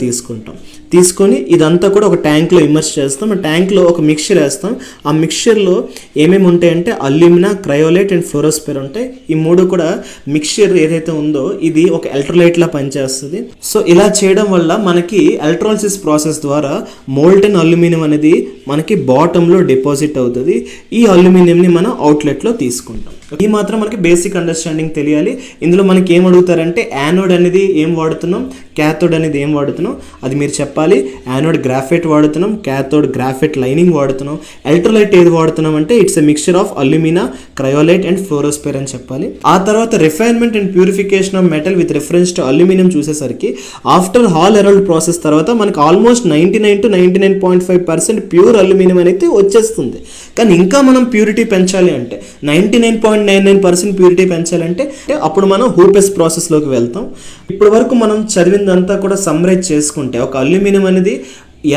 తీసుకొని ఇదంతా కూడా ఒక ట్యాంక్లో ఇమర్స్ చేస్తాం. ఆ ట్యాంక్లో ఒక మిక్చర్ వేస్తాం. ఆ మిక్చర్లో ఏమేమి ఉంటాయంటే అల్యూమినా, క్రయోలైట్ అండ్ ఫ్లోరోస్పైర్ ఉంటాయి. ఈ మూడు కూడా మిక్చర్ ఏదైతే ఉందో ఇది ఒక ఎలక్ట్రోలైట్లా పనిచేస్తుంది. సో ఇలా చేయడం వల్ల మనకి ఎలక్ట్రాలిసిస్ ప్రాసెస్ ద్వారా మోల్టెన్ అల్యూమినియం అనేది మనకి బాటంలో డిపాజిట్ అవుతుంది. ఈ అల్యూమినియంని మనం అవుట్లెట్లో తీసుకుంటాం. ఈ మాత్రం మనకి బేసిక్ అండర్స్టాండింగ్ తెలియాలి. ఇందులో మనకి ఏం అడుగుతారంటే యానోడ్ అనేది ఏం వాడుతున్నాం, క్యాథోడ్ అనేది ఏం వాడుతున్నాం అది మీరు చెప్పాలి. యానోడ్ గ్రాఫైట్ వాడుతున్నాం, క్యాథోడ్ గ్రాఫైట్ లైనింగ్ వాడుతున్నాం. ఎలక్ట్రోలైట్ ఏది వాడుతున్నాం అంటే it's a mixture of alumina, cryolite and fluorspar అని చెప్పాలి. ఆ తర్వాత refinement and purification of metal with reference to aluminium చూసేసరికి ఆఫ్టర్ హాల్ హెరాల్డ్ ప్రాసెస్ తర్వాత మనకి ఆల్మోస్ట్ 99 to 99.5% ప్యూర్ అల్యూమినియం అనేది వచ్చేస్తుంది. కానీ ఇంకా మనం ప్యూరిటీ పెంచాలి అంటే 99.99% ప్యూరిటీ పెంచాలంటే అప్పుడు మనం హూపెస్ ప్రాసెస్లోకి వెళ్తాం. ఇప్పటి వరకు మనం చదివిందంతా కూడా సమ్మరైజ్ చేసుకుంటే ఒక అల్యూమినియం అనేది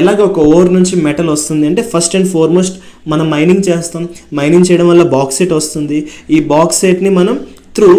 ఎలాగ ఒక ఓర్ నుంచి మెటల్ వస్తుంది అంటే ఫస్ట్ అండ్ ఫార్మోస్ట్ మనం మైనింగ్ చేస్తాం. మైనింగ్ చేయడం వల్ల బాక్సైట్ వస్తుంది. ఈ బాక్సైట్ని మనం త్రూ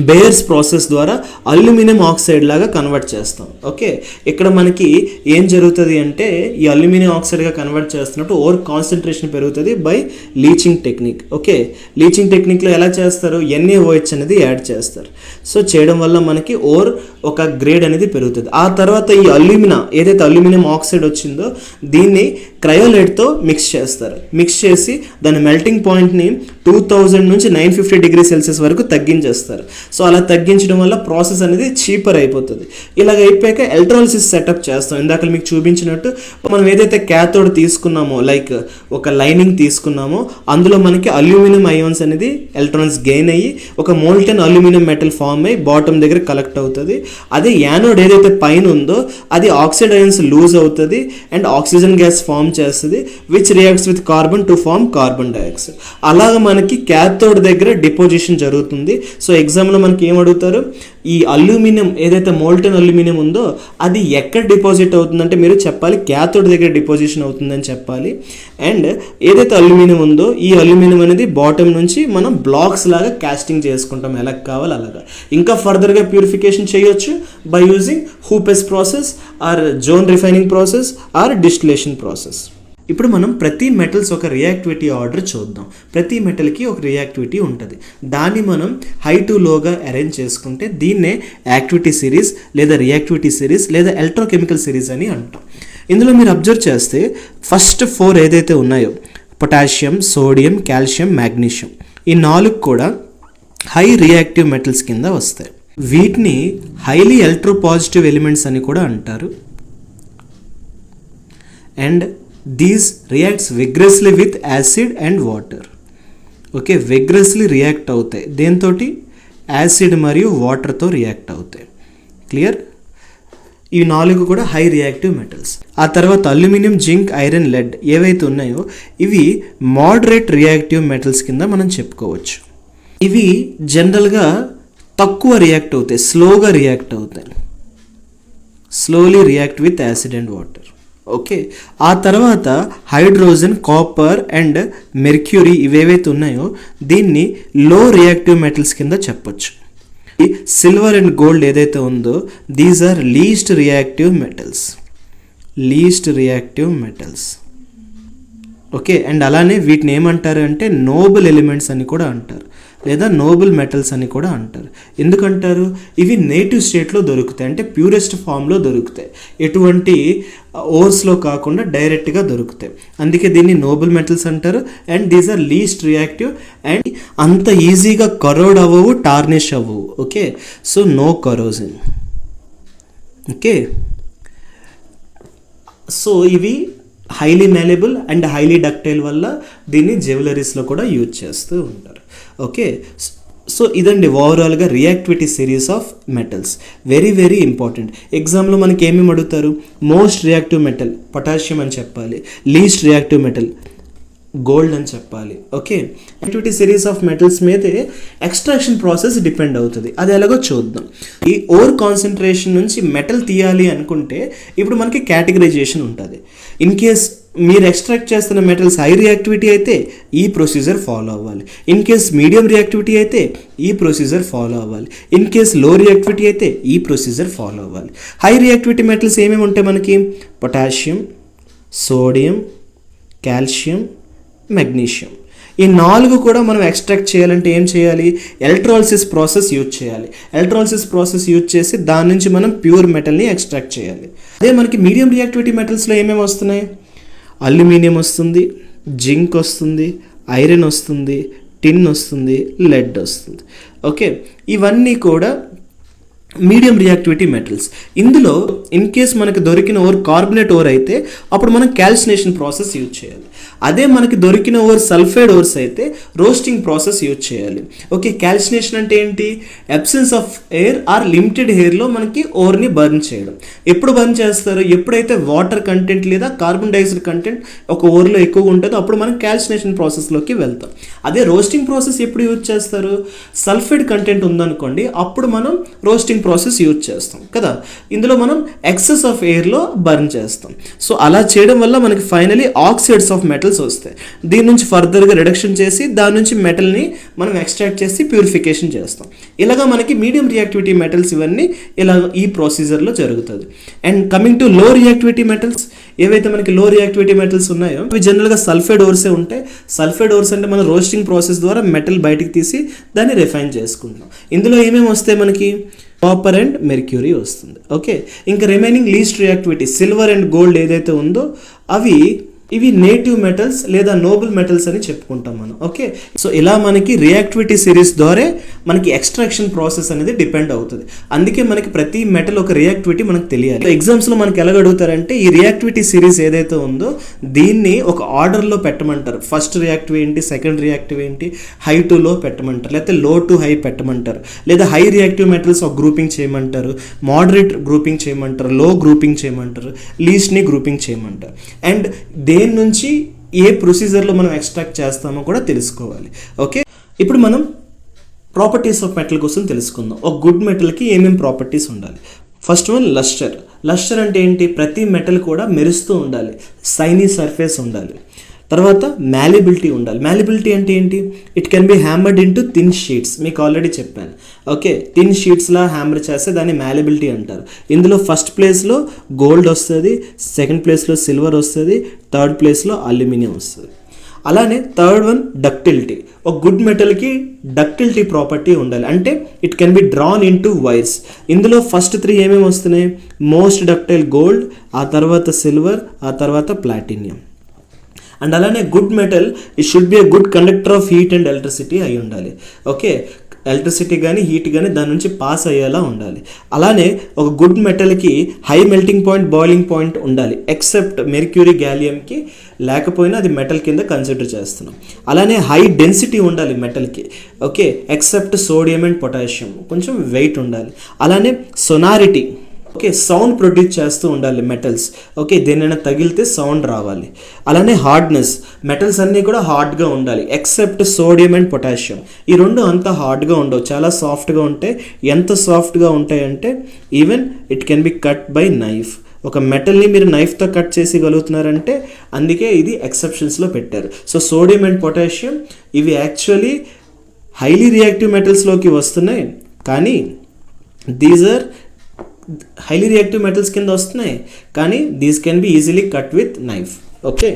బేయర్స్ ప్రాసెస్ ద్వారా అల్యూమినియం ఆక్సైడ్ లాగా కన్వర్ట్ చేస్తాం. ఓకే, ఇక్కడ మనకి ఏం జరుగుతుంది అంటే ఈ అల్యూమినియం ఆక్సైడ్గా కన్వర్ట్ చేస్తున్నట్టు ఓర్ కాన్సన్ట్రేషన్ పెరుగుతుంది by leaching technique. Okay, leaching టెక్నిక్లో ఎలా చేస్తారు, NaOH అనేది యాడ్ చేస్తారు. సో చేయడం వల్ల మనకి ఓర్ ఒక గ్రేడ్ అనేది పెరుగుతుంది. ఆ తర్వాత ఈ అల్యూమినా ఏదైతే అల్యూమినియం ఆక్సైడ్ వచ్చిందో దీన్ని క్రయోలైట్తో మిక్స్ చేస్తారు. మిక్స్ చేసి దాని మెల్టింగ్ పాయింట్ని 2000 నుంచి 950 డిగ్రీ సెల్సియస్ వరకు తగ్గించేస్తారు. సో అలా తగ్గించడం వల్ల ప్రాసెస్ అనేది చీపర్ అయిపోతుంది. ఇలాగ అయిపోయాక ఎలక్ట్రాలిసిస్ సెటప్ చేస్తాం. ఇందాక మీకు చూపించినట్టు మనం ఏదైతే క్యాథోడ్ తీసుకున్నామో లైక్ ఒక లైనింగ్ తీసుకున్నామో అందులో మనకి అల్యూమినియం అయాన్స్ అనేది ఎలక్ట్రాన్స్ గెయిన్ అయ్యి ఒక మోల్టెన్ అల్యూమినియం మెటల్ ఫామ్ అయ్యి బాటమ్ దగ్గర కలెక్ట్ అవుతుంది. అదే యానోడ్ ఏదైతే పైన ఉందో అది ఆక్సైడ్ అయాన్స్ లూజ్ అవుతుంది అండ్ ఆక్సిజన్ గ్యాస్ ఫామ్ చేస్తుంది which reacts with carbon to form carbon dioxide. అలాగ మనకి క్యాథోడ్ దగ్గర డిపోజిషన్ జరుగుతుంది. సో ఎగ్జామ్లో ఎగ్జామ్లో మనకి ఏం అడుగుతారు, ఈ అల్యూమినియం ఏదైతే మోల్టన్ అల్యూమినియం ఉందో అది ఎక్కడ డిపాజిట్ అవుతుందంటే మీరు చెప్పాలి క్యాథోడ్ దగ్గర డిపాజిషన్ అవుతుందని చెప్పాలి. అండ్ ఏదైతే అల్యూమినియం ఉందో ఈ అల్యూమినియం అనేది బాటమ్ నుంచి మనం బ్లాక్స్ లాగా కాస్టింగ్ చేసుకుంటాం, ఎలా కావాలి అలాగా. ఇంకా ఫర్దర్గా ప్యూరిఫికేషన్ చేయొచ్చు by using Hoopes process or zone refining process or distillation process. ఇప్పుడు మనం ప్రతి మెటల్స్ ఒక రియాక్టివిటీ ఆర్డర్ చూద్దాం. ప్రతి మెటల్కి ఒక రియాక్టివిటీ ఉంటుంది, దాన్ని మనం హై టు లోగా అరేంజ్ చేసుకుంటే దీన్నే యాక్టివిటీ సిరీస్ లేదా రియాక్టివిటీ సిరీస్ లేదా ఎలక్ట్రోకెమికల్ సిరీస్ అని అంటాం. ఇందులో మీరు అబ్జర్వ్ చేస్తే ఫస్ట్ 4 ఏదైతే ఉన్నాయో పొటాషియం, సోడియం, కాల్షియం, మ్యాగ్నీషియం, ఈ 4 కూడా హై రియాక్టివ్ మెటల్స్ కింద వస్తాయి. వీటిని హైలీ ఎలక్ట్రోపాజిటివ్ ఎలిమెంట్స్ అని కూడా అంటారు. And these reacts vigorously with acid and water. Okay, vigorously react అవుతాయి, దేంతో యాసిడ్ మరియు వాటర్తో రియాక్ట్ అవుతాయి. క్లియర్? ఈ 4 కూడా హై రియాక్టివ్ మెటల్స్. ఆ తర్వాత అల్యూమినియం, జింక్, ఐరన్, లెడ్ ఏవైతే ఉన్నాయో ఇవి మోడరేట్ రియాక్టివ్ మెటల్స్ కింద మనం చెప్పుకోవచ్చు. ఇవి జనరల్గా తక్కువ రియాక్ట్ అవుతాయి, స్లోగా రియాక్ట్ అవుతాయి, slowly react with acid and water. Okay, ఆ తర్వాత హైడ్రోజన్, కాపర్ అండ్ మెర్క్యూరీ ఇవేవైతే ఉన్నాయో దీన్ని లో రియాక్టివ్ మెటల్స్ కింద చెప్పొచ్చు. సిల్వర్ అండ్ గోల్డ్ ఏదైతే ఉందో these are least reactive metals, least reactive metals. Okay, and అలానే వీటిని ఏమంటారు అంటే నోబుల్ ఎలిమెంట్స్ అని కూడా అంటారు, లేదా నోబుల్ మెటల్స్ అని కూడా అంటారు. ఎందుకంటారు? ఇవి నేటివ్ స్టేట్లో దొరుకుతాయి, అంటే ప్యూరెస్ట్ ఫామ్లో దొరుకుతాయి, ఎటువంటి ఓర్స్లో కాకుండా డైరెక్ట్గా దొరుకుతాయి. అందుకే దీన్ని నోబుల్ మెటల్స్ అంటారు. And these are least reactive and అంత ఈజీగా కరోడ్ అవ్వవు, టార్నిష్ అవ్వవు. Okay, so no corrosion. Okay, so ఇవి highly malleable and highly ductile వల్ల దీన్ని జ్యువెలరీస్లో కూడా యూజ్ చేస్తూ ఉంటారు. ఓకే, సో ఇదండి ఓవరాల్గా reactivity series of metals. Very very important. ఎగ్జామ్లో మనకి ఏమేమి అడుగుతారు? మోస్ట్ రియాక్టివ్ మెటల్ పొటాషియం అని చెప్పాలి, లీస్ట్ రియాక్టివ్ మెటల్ గోల్డ్ అని చెప్పాలి. Okay, activity series of metals మీదే ఎక్స్ట్రాక్షన్ ప్రాసెస్ డిపెండ్ అవుతుంది. అది ఎలాగో చూద్దాం. ఈ ఓర్ కాన్సన్ట్రేషన్ నుంచి మెటల్ తీయాలి అనుకుంటే ఇప్పుడు మనకి కేటగరైజేషన్ ఉంటుంది. ఇన్ కేస్ మీరు ఎక్స్ట్రాక్ట్ చేస్తున్న మెటల్స్ హై రియాక్టివిటీ అయితే ఈ ప్రొసీజర్ ఫాలో అవ్వాలి. ఇన్ కేస్ మీడియం రియాక్టివిటీ అయితే ఈ ప్రొసీజర్ ఫాలో అవ్వాలి. ఇన్ కేస్ లో రియాక్టివిటీ అయితే ఈ ప్రొసీజర్ ఫాలో అవ్వాలి. హై రియాక్టివిటీ మెటల్స్ ఏమేమి ఉంటాయి మనకి? Potassium, sodium, calcium, magnesium. ఈ 4 కూడా మనం ఎక్స్ట్రాక్ట్ చేయాలంటే ఏం చేయాలి? ఎలక్ట్రాలిసిస్ ప్రాసెస్ యూజ్ చేయాలి. ఎలక్ట్రాలిసిస్ ప్రాసెస్ యూజ్ చేసి దాని నుంచి మనం ప్యూర్ మెటల్ని ఎక్స్ట్రాక్ట్ చేయాలి. అదే మనకి మీడియం రియాక్టివిటీ మెటల్స్లో ఏమేమి వస్తున్నాయి? అల్యూమినియం వస్తుంది, జింక్ వస్తుంది, ఐరన్ వస్తుంది, టిన్ వస్తుంది, లెడ్ వస్తుంది. ఓకే, ఇవన్నీ కూడా మీడియం రియాక్టివిటీ మెటల్స్. ఇందులో ఇన్ కేస్ మనకి దొరికిన ఓర్ కార్బనేట్ ఓర్ అయితే అప్పుడు మనం క్యాల్సినేషన్ ప్రాసెస్ యూజ్ చేయాలి. అదే మనకి దొరికిన ఓర్ సల్ఫైడ్ ఓర్స్ అయితే రోస్టింగ్ ప్రాసెస్ యూజ్ చేయాలి. ఓకే, క్యాల్సినేషన్ అంటే ఏంటి? Absence of air or limited ఎయిర్లో మనకి ఓర్ని బర్న్ చేయడం. ఎప్పుడు బర్న్ చేస్తారు? ఎప్పుడైతే వాటర్ కంటెంట్ లేదా కార్బన్ డైఆక్సైడ్ కంటెంట్ ఒక ఓర్లో ఎక్కువగా ఉంటుందో అప్పుడు మనం క్యాల్సినేషన్ ప్రాసెస్లోకి వెళ్తాం. అదే రోస్టింగ్ ప్రాసెస్ ఎప్పుడు యూజ్ చేస్తారు? సల్ఫైడ్ కంటెంట్ ఉందనుకోండి, అప్పుడు మనం రోస్టింగ్ ప్రాసెస్ యూజ్ చేస్తాం కదా. ఇందులో మనం ఎక్సెస్ ఆఫ్ ఎయిర్లో బర్న్ చేస్తాం. సో అలా చేయడం వల్ల మనకి ఫైనలీ ఆక్సైడ్స్ ఆఫ్ మెటల్స్ వస్తాయి. దీని నుంచి ఫర్దర్గా రిడక్షన్ చేసి దాని నుంచి మెటల్ని మనం ఎక్స్ట్రాక్ట్ చేసి ప్యూరిఫికేషన్ చేస్తాం. ఇలాగా మనకి మీడియం రియాక్టివిటీ మెటల్స్ ఇవన్నీ ఇలా ఈ ప్రొసీజర్లో జరుగుతుంది. అండ్ కమింగ్ టు లో రియాక్టివిటీ మెటల్స్, ఏవైతే మనకి లో రియాక్టివిటీ మెటల్స్ ఉన్నాయో అవి జనరల్గా సల్ఫైడ్ ఓర్సే ఉంటాయి. సల్ఫైడ్ ఓర్స్ అంటే మనం రోస్టింగ్ ప్రాసెస్ ద్వారా మెటల్ బయటికి తీసి దాన్ని రిఫైన్ చేసుకుంటాం. ఇందులో ఏమేమి వస్తాయి మనకి? కాపర్ అండ్ మెర్క్యూరీ వస్తుంది. ఓకే, ఇంకా remaining least reactivity silver and gold ఏదైతే ఉందో ఇవి నేటివ్ మెటల్స్ లేదా నోబుల్ మెటల్స్ అని చెప్పుకుంటాం మనం. ఓకే, సో ఇలా మనకి రియాక్టివిటీ సిరీస్ ద్వారా మనకి ఎక్స్ట్రాక్షన్ ప్రాసెస్ అనేది డిపెండ్ అవుతుంది. అందుకే మనకి ప్రతి మెటల్ ఒక రియాక్టివిటీ మనకు తెలియాలి. ఎగ్జామ్స్లో మనకి ఎలా అడుగుతారంటే ఈ రియాక్టివిటీ సిరీస్ ఏదైతే ఉందో దీన్ని ఒక ఆర్డర్లో పెట్టమంటారు. ఫస్ట్ రియాక్టివ్ ఏంటి, సెకండ్ రియాక్టివ్ ఏంటి, హై టు లో పెట్టమంటారు, లేకపోతే లో టు హై పెట్టమంటారు, లేదా హై రియాక్టివ్ మెటల్స్ ఒక గ్రూపింగ్ చేయమంటారు, మోడరేట్ గ్రూపింగ్ చేయమంటారు, లో గ్రూపింగ్ చేయమంటారు, లీస్ట్ని గ్రూపింగ్ చేయమంటారు. అండ్ దేని నుంచి ఏ ప్రొసీజర్లో మనం ఎక్స్ట్రాక్ట్ చేస్తామో కూడా తెలుసుకోవాలి. ఓకే, ఇప్పుడు మనం ప్రాపర్టీస్ ఆఫ్ మెటల్ కోసం తెలుసుకుందాం. ఒక గుడ్ మెటల్కి ఏమేమి ప్రాపర్టీస్ ఉండాలి. First one lustre. లస్టర్ అంటే ఏంటి? ప్రతి మెటల్ కూడా మెరుస్తూ ఉండాలి, సైనీ సర్ఫేస్ ఉండాలి. తర్వాత మ్యాలిబిలిటీ ఉండాలి. మ్యాలిబిలిటీ అంటే ఏంటి? It can be hammered into thin sheets. మీకు ఆల్రెడీ చెప్పాను. ఓకే, థిన్ షీట్స్లా హ్యామర్ చేస్తే దాన్ని మ్యాలిబిలిటీ అంటారు. ఇందులో ఫస్ట్ ప్లేస్లో గోల్డ్ వస్తుంది, సెకండ్ ప్లేస్లో సిల్వర్ వస్తుంది, థర్డ్ ప్లేస్లో అల్యూమినియం వస్తుంది. అలానే థర్డ్ వన్ డక్టిలిటీ. ఒక గుడ్ మెటల్కి డక్టిలిటీ ప్రాపర్టీ ఉండాలి. అంటే it can be drawn in to wires. ఇందులో ఫస్ట్ 3 ఏమేమి వస్తున్నాయి? మోస్ట్ డక్టైల్ గోల్డ్, ఆ తర్వాత సిల్వర్, ఆ తర్వాత ప్లాటినియం. అండ్ అలానే good metal it should be a good conductor of heat and electricity అయి ఉండాలి. ఓకే, ఎలక్ట్రిసిటీ కానీ హీట్ కానీ దాని నుంచి పాస్ అయ్యేలా ఉండాలి. అలానే ఒక గుడ్ మెటల్కి high melting point, boiling point ఉండాలి. ఎక్సెప్ట్ మెర్క్యూరీ, గ్యాలియంకి లేకపోయినా అది మెటల్ కింద కన్సిడర్ చేస్తున్నాం. అలానే హై డెన్సిటీ ఉండాలి మెటల్కి. Okay, except sodium and potassium, కొంచెం వెయిట్ ఉండాలి. అలానే సొనారిటీ, ఓకే, సౌండ్ ప్రొడ్యూస్ చేస్తూ ఉండాలి మెటల్స్. ఓకే, దేనైనా తగిలితే సౌండ్ రావాలి. అలానే హార్డ్నెస్, మెటల్స్ అన్నీ కూడా హార్డ్గా ఉండాలి ఎక్సెప్ట్ సోడియం అండ్ పొటాషియం. ఈ రెండు అంత హార్డ్గా ఉండవు, చాలా సాఫ్ట్గా ఉంటాయి. ఎంత సాఫ్ట్గా ఉంటాయంటే even it can be cut by knife. ఒక మెటల్ని మీరు నైఫ్తో కట్ చేసి అందుకే ఇది ఎక్సెప్షన్స్లో పెట్టారు. సో సోడియం అండ్ పొటాషియం ఇవి యాక్చువల్లీ హైలీ రియాక్టివ్ మెటల్స్లోకి వస్తున్నాయి, కానీ these are highly reactive metals కింద వస్తున్నాయి, కానీ these can be easily cut with knife. Okay,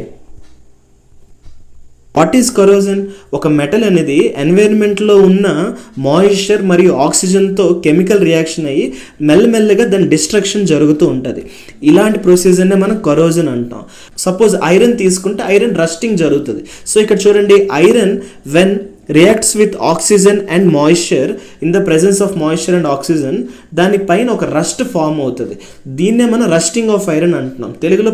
what is corrosion? ఒక మెటల్ అనేది ఎన్వైరన్మెంట్లో ఉన్న మాయిశ్చర్ మరియు ఆక్సిజన్తో కెమికల్ రియాక్షన్ అయ్యి మెల్లమెల్లగా దాని డిస్ట్రక్షన్ జరుగుతూ ఉంటుంది. ఇలాంటి ప్రొసీజర్నే మనం కరోజన్ అంటాం. సపోజ్ ఐరన్ తీసుకుంటే ఐరన్ రస్టింగ్ జరుగుతుంది. సో ఇక్కడ చూడండి, iron when reacts with oxygen and moisture, in the presence of moisture and oxygen, దానిపైన ఒక రస్ట్ ఫామ్ అవుతుంది. దీన్నే మనం రస్టింగ్ ఆఫ్ ఐరన్ అంటున్నాం. తెలుగులో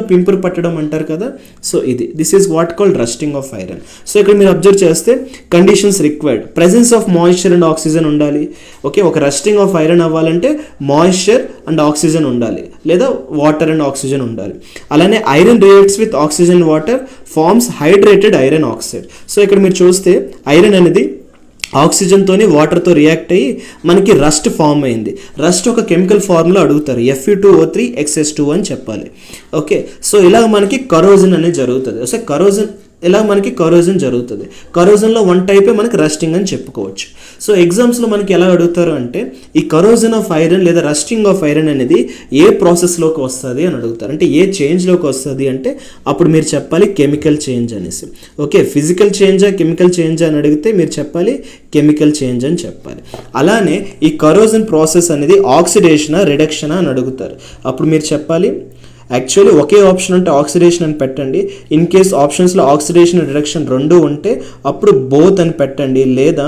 పింపురు పట్టడం అంటారు కదా. So this is what called rusting of iron. So ఇక్కడ మీరు అబ్జర్వ్ చేస్తే conditions required, presence of moisture and oxygen ఉండాలి. ఓకే, ఒక రస్టింగ్ ఆఫ్ ఐరన్ అవ్వాలంటే మాయిశ్చర్ అండ్ ఆక్సిజన్ ఉండాలి, లేదా వాటర్ అండ్ ఆక్సిజన్ ఉండాలి. అలానే iron reacts with oxygen water forms hydrated iron oxide. So ఇక్కడ మీరు చూస్తే ఐరన్ అనేది ఆక్సిజన్తోని వాటర్తో రియాక్ట్ అయ్యి మనకి రస్ట్ ఫామ్ అయింది. రస్ట్ ఒక కెమికల్ ఫార్ములా అడుగుతారు, Fe2O3 అని చెప్పాలి. ఓకే, సో ఇలా మనకి కరోజన్ అనేది జరుగుతుంది. సో కరోజన్ జరుగుతుంది. కరోజన్లో 1 టైపే మనకి రస్టింగ్ అని చెప్పుకోవచ్చు. సో ఎగ్జామ్స్లో మనకి ఎలా అడుగుతారు అంటే ఈ కరోజన్ ఆఫ్ ఐరన్ లేదా రస్టింగ్ ఆఫ్ ఐరన్ అనేది ఏ ప్రాసెస్లోకి వస్తుంది అని అడుగుతారు. అంటే ఏ చేంజ్లోకి వస్తుంది అంటే అప్పుడు మీరు చెప్పాలి కెమికల్ చేంజ్ అనేసి. ఓకే, ఫిజికల్ చేంజా కెమికల్ చేంజా అని అడిగితే మీరు చెప్పాలి కెమికల్ చేంజ్ అని చెప్పాలి. అలానే ఈ కరోజన్ ప్రాసెస్ అనేది ఆక్సిడేషనా రిడక్షనా అని అడుగుతారు. అప్పుడు మీరు చెప్పాలి యాక్చువల్లీ ఒకే ఆప్షన్ ఉంటే ఆక్సిడేషన్ అని పెట్టండి. ఇన్ కేస్ ఆప్షన్స్లో ఆక్సిడేషన్ రిడక్షన్ 2 ఉంటే అప్పుడు బోత్ అని పెట్టండి, లేదా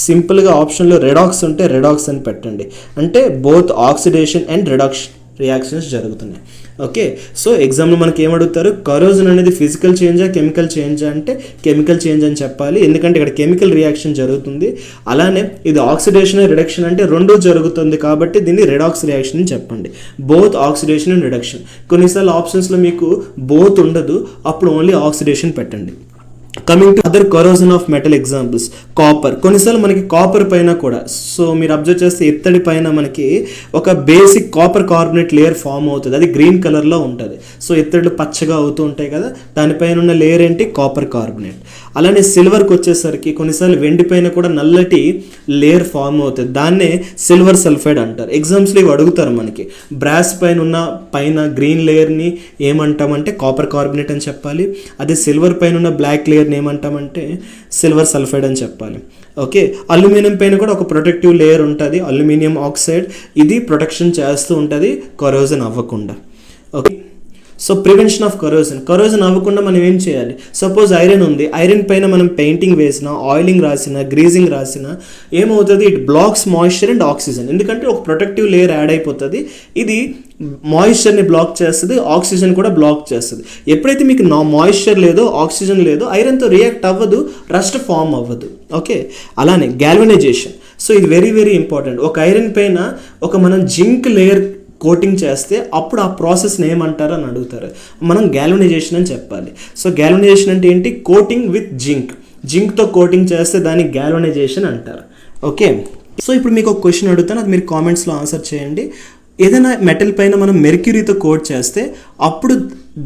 సింపుల్గా ఆప్షన్లో రెడాక్స్ ఉంటే రెడాక్స్ అని పెట్టండి. అంటే both oxidation and reduction reactions జరుగుతున్నాయి. ఓకే, సో ఎగ్జామ్లో మనకి ఏమడుగుతారు, కరోజన్ అనేది ఫిజికల్ చేంజా కెమికల్ చేంజా అంటే కెమికల్ చేంజ్ అని చెప్పాలి, ఎందుకంటే ఇక్కడ కెమికల్ రియాక్షన్ జరుగుతుంది. అలానే ఇది ఆక్సిడేషన్ రిడక్షన్ అంటే 2 జరుగుతుంది కాబట్టి దీన్ని రెడాక్స్ రియాక్షన్ అని చెప్పండి. Both oxidation and reduction. కొన్నిసార్లు ఆప్షన్స్లో మీకు బోత్ ఉండదు, అప్పుడు ఓన్లీ ఆక్సిడేషన్ పెట్టండి. Coming to other corrosion of metal examples, copper. కొన్నిసార్లు మనకి కాపర్ పైన కూడా, సో మీరు అబ్జర్వ్ చేస్తే ఇత్తడి పైన మనకి ఒక basic copper carbonate layer form అవుతుంది, అది గ్రీన్ కలర్లో ఉంటుంది. సో ఇత్తడిలు పచ్చగా అవుతూ ఉంటాయి కదా, దానిపైన ఉన్న లేయర్ ఏంటి? Copper carbonate. అలానే సిల్వర్కి వచ్చేసరికి కొన్నిసార్లు వెండి పైన కూడా నల్లటి లేయర్ ఫామ్ అవుతుంది, దాన్నే సిల్వర్ సల్ఫైడ్ అంటారు. ఎగ్జామ్స్లో ఇవి అడుగుతారు మనకి. బ్రాస్ పైన గ్రీన్ లేయర్ని ఏమంటామంటే కాపర్ కార్బోనేట్ అని చెప్పాలి. అదే సిల్వర్ పైన ఉన్న బ్లాక్ లేయర్ని ఏమంటామంటే సిల్వర్ సల్ఫైడ్ అని చెప్పాలి. ఓకే, అల్యూమినియం పైన కూడా ఒక ప్రొటెక్టివ్ లేయర్ ఉంటుంది, అల్యూమినియం ఆక్సైడ్. ఇది ప్రొటెక్షన్ చేస్తూ ఉంటుంది కరోజన్ అవ్వకుండా. Okay, so prevention of corrosion అవ్వకుండా మనం ఏం చేయాలి? సపోజ్ ఐరన్ ఉంది, ఐరన్ పైన మనం పెయింటింగ్ వేసినా, ఆయిలింగ్ రాసినా, గ్రీజింగ్ రాసినా ఏమవుతుంది? It blocks moisture and oxygen. ఎందుకంటే ఒక ప్రొటెక్టివ్ లేయర్ యాడ్ అయిపోతుంది. ఇది మాయిశ్చర్ని బ్లాక్ చేస్తుంది, ఆక్సిజన్ కూడా బ్లాక్ చేస్తుంది. ఎప్పుడైతే మీకు మాయిశ్చర్ లేదో, ఆక్సిజన్ లేదో, ఐరన్తో రియాక్ట్ అవ్వదు, రస్ట్ ఫామ్ అవ్వదు. ఓకే, అలానే గ్యాల్వనైజేషన్. సో ఇది వెరీ వెరీ ఇంపార్టెంట్. ఒక ఐరన్ పైన మనం జింక్ లేయర్ కోటింగ్ చేస్తే అప్పుడు ఆ ప్రాసెస్ని ఏమంటారు అని అడుగుతారు. మనం గ్యాల్వనైజేషన్ అని చెప్పాలి. సో గ్యాల్వనైజేషన్ అంటే ఏంటి? Coating with zinc. జింక్తో కోటింగ్ చేస్తే దాన్ని గ్యాల్వనైజేషన్ అంటారు. ఓకే, సో ఇప్పుడు మీకు ఒక క్వశ్చన్ అడుగుతాను, అది మీరు కామెంట్స్లో ఆన్సర్ చేయండి. ఏదైనా మెటల్ పైన మనం మెర్క్యూరీతో కోట్ చేస్తే అప్పుడు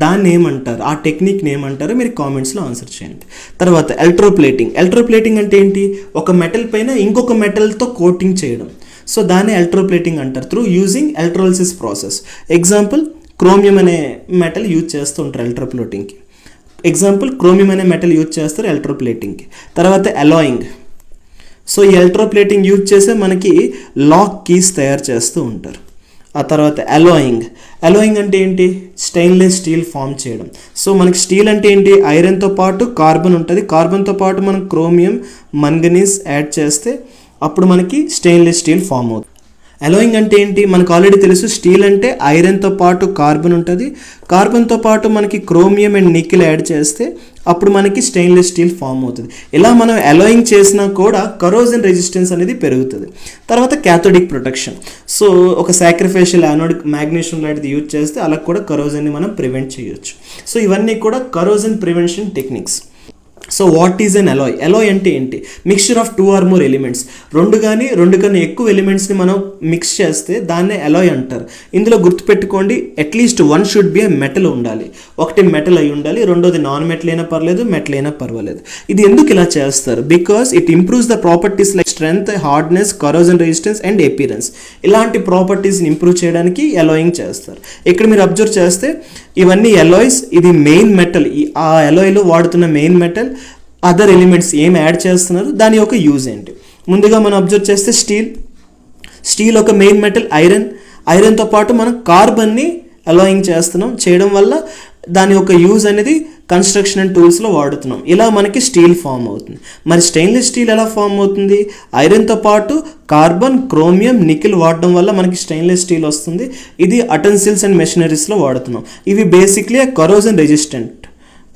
దాన్ని ఏమంటారు, ఆ టెక్నిక్ని ఏమంటారు, మీరు కామెంట్స్లో ఆన్సర్ చేయండి. తర్వాత ఎలక్ట్రోప్లేటింగ్ అంటే ఏంటి, ఒక మెటల్ పైన ఇంకొక మెటల్తో కోటింగ్ చేయడం. సో దాన్ని ఎలక్ట్రోప్లేటింగ్ అంటారు through using electrolysis process. Example chromium అనే మెటల్ యూజ్ చేస్తూ ఉంటారు ఎలక్ట్రోప్లేటింగ్కి. క్రోమియం అనే మెటల్ యూజ్ చేస్తారు ఎలక్ట్రోప్లేటింగ్కి. తర్వాత అలాయింగ్. సో ఈ ఎలక్ట్రోప్లేటింగ్ యూజ్ చేసే మనకి లాక్ కీస్ తయారు చేస్తూ ఉంటారు. ఆ తర్వాత అలాయింగ్ అంటే ఏంటి, స్టెయిన్లెస్ స్టీల్ ఫామ్ చేయడం. సో మనకి స్టీల్ అంటే ఏంటి, ఐరన్తో పాటు కార్బన్ ఉంటుంది, కార్బన్తో పాటు మనం క్రోమియం మంగనీస్ యాడ్ చేస్తే అప్పుడు మనకి స్టెయిన్లెస్ స్టీల్ ఫామ్ అవుతుంది. అలాయింగ్ అంటే ఏంటి, మనకు ఆల్రెడీ తెలుసు, స్టీల్ అంటే ఐరన్తో పాటు కార్బన్ ఉంటుంది, కార్బన్తో పాటు మనకి క్రోమియం అండ్ నికెల్ యాడ్ చేస్తే అప్పుడు మనకి స్టెయిన్లెస్ స్టీల్ ఫామ్ అవుతుంది. ఇలా మనం అలాయింగ్ చేసినా కూడా కరోజన్ రెసిస్టెన్స్ అనేది పెరుగుతుంది. తర్వాత క్యాథోడిక్ ప్రొటెక్షన్. సో ఒక సాక్రిఫిషియల్ యానోడిక్ మ్యాగ్నీషియం లాంటిది యూజ్ చేస్తే అలా కూడా కరోజన్ని మనం ప్రివెంట్ చేయొచ్చు. సో ఇవన్నీ కూడా corrosion prevention techniques. So what is an Alai? Alai అంటే ఏంటి, mixture of 2 or more elements. రెండు కన్నా ఎక్కువ ఎలిమెంట్స్ని మనం మిక్స్ చేస్తే దాన్నే అలాయ్ అంటారు. ఇందులో గుర్తుపెట్టుకోండి, అట్లీస్ట్ 1 షుడ్ బి మెటల్ ఉండాలి. ఒకటి మెటల్ అయి ఉండాలి, రెండోది నాన్ మెటల్ అయినా పర్లేదు, మెటల్ అయినా పర్వాలేదు. ఇది ఎందుకు ఇలా చేస్తారు, because it improves the properties like strength, hardness, corrosion resistance and appearance. ఇలాంటి ప్రాపర్టీస్ని ఇంప్రూవ్ చేయడానికి అలాయింగ్ చేస్తారు. ఇక్కడ మీరు అబ్జర్వ్ చేస్తే ఇవన్నీ అలాయ్స్, ఇది మెయిన్ మెటల్, ఆ అలాయ్లో వాడుతున్న మెయిన్ మెటల్, అదర్ ఎలిమెంట్స్ ఏం యాడ్ చేస్తున్నారు, దాని యొక్క యూజ్ ఏంటి. ముందుగా మనం అబ్జర్వ్ చేస్తే స్టీల్ ఒక మెయిన్ మెటల్, ఐరన్తో పాటు మనం కార్బన్ని అలాయింగ్ చేయడం వల్ల దాని యొక్క యూజ్ అనేది కన్స్ట్రక్షన్ అండ్ టూల్స్లో వాడుతున్నాం. ఇలా మనకి స్టీల్ ఫామ్ అవుతుంది. మరి స్టెయిన్లెస్ స్టీల్ ఎలా ఫామ్ అవుతుంది, ఐరన్తో పాటు కార్బన్, క్రోమియం, నికెల్ వాడడం వల్ల మనకి స్టెయిన్లెస్ స్టీల్ వస్తుంది. ఇది అటెన్సిల్స్ అండ్ మెషినరీస్లో వాడుతున్నాం. ఇవి బేసిక్లీ కరోజన్ రెసిస్టెంట్.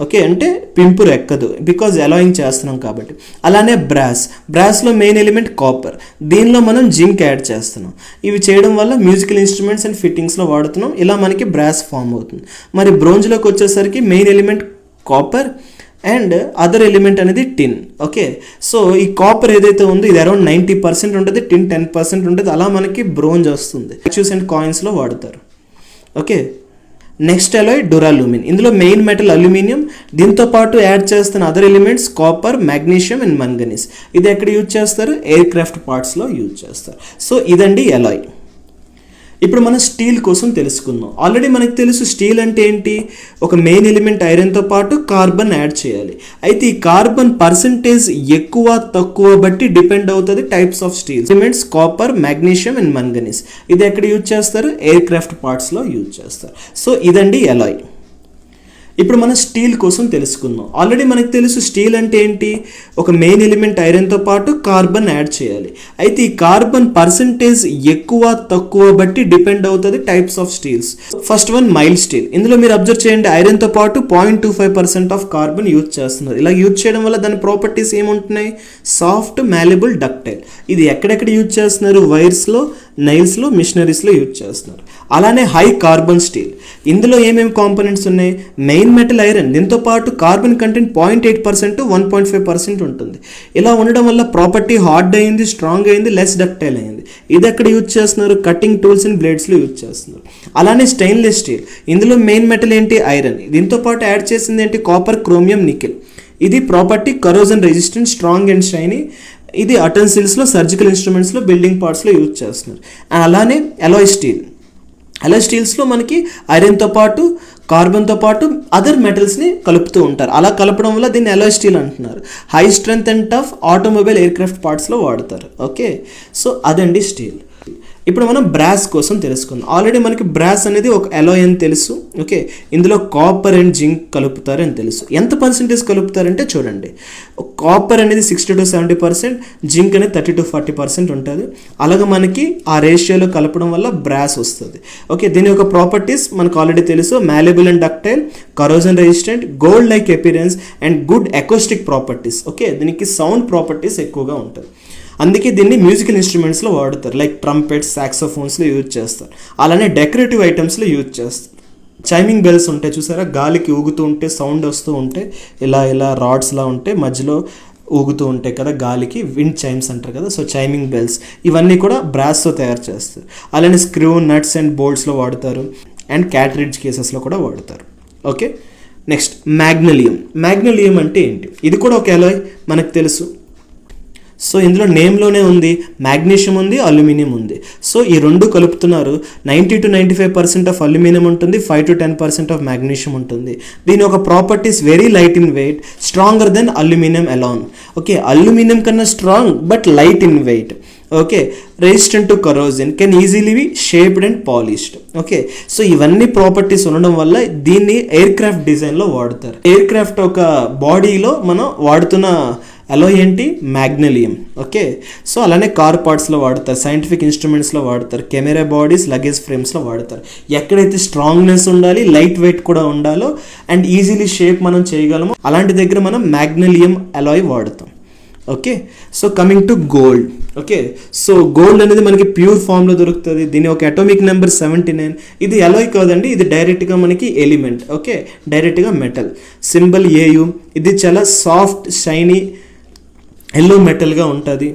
ఓకే, అంటే పింపురు ఎక్కదు, బికాజ్ అలాయింగ్ చేస్తున్నాం కాబట్టి. అలానే బ్రాస్లో మెయిన్ ఎలిమెంట్ కాపర్, దీనిలో మనం జింక్ యాడ్ చేస్తున్నాం. ఇవి చేయడం వల్ల మ్యూజికల్ ఇన్స్ట్రుమెంట్స్ అండ్ ఫిట్టింగ్స్లో వాడుతున్నాం. ఇలా మనకి బ్రాస్ ఫామ్ అవుతుంది. మరి బ్రోంజ్లోకి వచ్చేసరికి main element copper and other element అనేది టిన్. ఓకే, సో ఈ కాపర్ ఏదైతే ఉందో ఇది అరౌండ్ 90% ఉంటుంది, టిన్ 10% ఉంటుంది. అలా మనకి బ్రోంజ్ వస్తుంది. స్టాచ్యూస్ అండ్ కాయిన్స్లో వాడతారు. Okay, next alloy duralumin. ఇందులో మెయిన్ మెటల్ అల్యూమినియం, దీంతో పాటు యాడ్ చేస్తున్న other elements copper, magnesium and manganese. ఇది ఎక్కడ యూజ్ చేస్తారు, ఎయిర్ క్రాఫ్ట్ పార్ట్స్లో యూజ్ చేస్తారు. సో ఇదండి అలాయ్. ఇప్పుడు మనం స్టీల్ కోసం తెలుసుకుందాం. ఆల్రెడీ మనకు తెలుసు స్టీల్ అంటే ఏంటి, ఒక మెయిన్ ఎలిమెంట్ ఐరన్తో పాటు కార్బన్ యాడ్ చేయాలి. అయితే ఈ కార్బన్ పర్సంటేజ్ ఎక్కువ తక్కువ బట్టి డిపెండ్ అవుతుంది types of steel elements, copper, magnesium and manganese. ఇది ఎక్కడ యూజ్ చేస్తారు, ఎయిర్ క్రాఫ్ట్ పార్ట్స్లో యూజ్ చేస్తారు. సో ఇదండి అలాయ్. ఇప్పుడు మనం స్టీల్ కోసం తెలుసుకుందాం. ఆల్రెడీ మనకు తెలుసు స్టీల్ అంటే ఏంటి, ఒక మెయిన్ ఎలిమెంట్ ఐరన్తో పాటు కార్బన్ యాడ్ చేయాలి. అయితే ఈ కార్బన్ పర్సంటేజ్ ఎక్కువ తక్కువ బట్టి డిపెండ్ అవుతుంది types of steels. First one mild steel. ఇందులో మీరు అబ్జర్వ్ చేయండి, ఐరన్తో పాటు 0.25% ఆఫ్ కార్బన్ యూజ్ చేస్తున్నారు. ఇలా యూజ్ చేయడం వల్ల దాని ప్రాపర్టీస్ ఏముంటున్నాయి, సాఫ్ట్, మ్యాలెబుల్, డక్టైల్. ఇది ఎక్కడెక్కడ యూజ్ చేస్తున్నారు, వైర్స్లో, నైల్స్లో, మిషనరీస్లో యూజ్ చేస్తున్నారు. అలానే హై కార్బన్ స్టీల్. ఇందులో ఏమేమి కాంపోనెంట్స్ ఉన్నాయి, మెయిన్ మెటల్ ఐరన్, దీంతో పాటు కార్బన్ కంటెంట్ 0.8% to 1.5% ఉంటుంది. ఇలా ఉండడం వల్ల ప్రాపర్టీ హార్డ్ అయింది, స్ట్రాంగ్ అయింది, లెస్ డక్టైల్ అయింది. ఇది ఎక్కడ యూజ్ చేస్తున్నారు, కటింగ్ టూల్స్ అండ్ బ్లేడ్స్లో యూజ్ చేస్తున్నారు. అలానే స్టెయిన్లెస్ స్టీల్. ఇందులో మెయిన్ మెటల్ ఏంటి, ఐరన్, దీంతో పాటు యాడ్ చేసింది ఏంటి, కాపర్, క్రోమియం, నికెల్. ఇది property corrosion resistant, strong and shiny. ఇది అటెన్సిల్స్లో, సర్జికల్ ఇన్స్ట్రుమెంట్స్లో, బిల్డింగ్ పార్ట్స్లో యూజ్ చేస్తున్నారు. అలానే అలాయ్ స్టీల్స్లో మనకి ఐరన్తో పాటు కార్బన్తో పాటు అదర్ మెటల్స్ని కలుపుతూ ఉంటారు. అలా కలపడం వల్ల దీన్ని అలాయ్ స్టీల్ అంటున్నారు. High strength and tough automobile, aircraft పార్ట్స్లో వాడతారు. ఓకే, సో అదండి స్టీల్. ఇప్పుడు మనం బ్రాస్ కోసం తెలుసుకుందాం. ఆల్రెడీ మనకి బ్రాస్ అనేది ఒక అలాయ్ అని తెలుసు. ఓకే, ఇందులో కాపర్ అండ్ జింక్ కలుపుతారు అని తెలుసు. ఎంత పర్సెంటేజ్ కలుపుతారంటే చూడండి, కాపర్ అనేది 60 to 70%, జింక్ అనేది 30 to 40% ఉంటుంది. అలాగే మనకి ఆ రేషియోలో కలపడం వల్ల బ్రాస్ వస్తుంది. ఓకే, దీని యొక్క ప్రాపర్టీస్ మనకు ఆల్రెడీ తెలుసు, malleable and ductile, corrosion resistant, gold like appearance and good acoustic properties. Okay, దీనికి సౌండ్ ప్రాపర్టీస్ ఎక్కువగా ఉంటుంది. అందుకే దీన్ని మ్యూజికల్ ఇన్స్ట్రుమెంట్స్లో వాడతారు, లైక్ ట్రంపెట్స్, సాక్సోఫోన్స్లో యూజ్ చేస్తారు. అలానే డెకరేటివ్ ఐటమ్స్లో యూజ్ చేస్తారు. చైమింగ్ బెల్స్ ఉంటాయి చూసారా, గాలికి ఊగుతూ ఉంటే సౌండ్ వస్తూ ఉంటే ఇలా రాడ్స్లా ఉంటే మధ్యలో ఊగుతూ ఉంటాయి కదా గాలికి, విండ్ చైమ్స్ అంటారు కదా, సో చైమింగ్ బెల్స్ ఇవన్నీ కూడా బ్రాస్తో తయారు చేస్తారు. అలానే స్క్రూ, నట్స్ అండ్ బోల్ట్స్లో వాడతారు అండ్ క్యాటరిడ్జ్ కేసెస్లో కూడా వాడతారు. Okay, next మ్యాగ్నెలియం. మ్యాగ్నెలియం అంటే ఏంటి? ఇది కూడా ఒక అలాయ్ మనకు తెలుసు. సో ఇందులో నేమ్లోనే ఉంది, మ్యాగ్నీషియం ఉంది, అల్యూమినియం ఉంది. సో ఈ రెండు కలుపుతున్నారు. 90 to 95% ఆఫ్ అల్యూమినియం ఉంటుంది, 5 to 10% ఆఫ్ మ్యాగ్నీషియం ఉంటుంది. దీని ఒక properties very light in weight, stronger than aluminium alone. Okay, aluminium కన్నా strong but light in weight. Okay, resistant to corrosion, can easily be shaped and polished. Okay, so ఇవన్నీ properties ఉండడం వల్ల దీన్ని air craft డిజైన్లో వాడతారు. Air craft ఒక బాడీలో మనం వాడుతున్న అలాయ్ ఏంటి? మ్యాగ్నెలియం. ఓకే, సో అలానే కార్ పార్ట్స్లో వాడతారు, సైంటిఫిక్ ఇన్స్ట్రుమెంట్స్లో వాడతారు, కెమెరా బాడీస్, లగేజ్ ఫ్రేమ్స్లో వాడతారు. ఎక్కడైతే స్ట్రాంగ్నెస్ ఉండాలి, లైట్ వెయిట్ కూడా ఉండాలో అండ్ ఈజీలీ షేప్ మనం చేయగలమో అలాంటి దగ్గర మనం మ్యాగ్నెలియం అలాయ్ వాడతాం. Okay, so coming to gold. Okay, so gold అనేది మనకి ప్యూర్ ఫామ్లో దొరుకుతుంది. దీని ఒక అటామిక్ నెంబర్ 79. ఇది అలాయ్ కాదండి, ఇది డైరెక్ట్గా మనకి ఎలిమెంట్. ఓకే, డైరెక్ట్గా మెటల్. Symbol AU. ఇది చాలా సాఫ్ట్, షైనీ ఎల్లో మెటల్గా ఉంటుంది.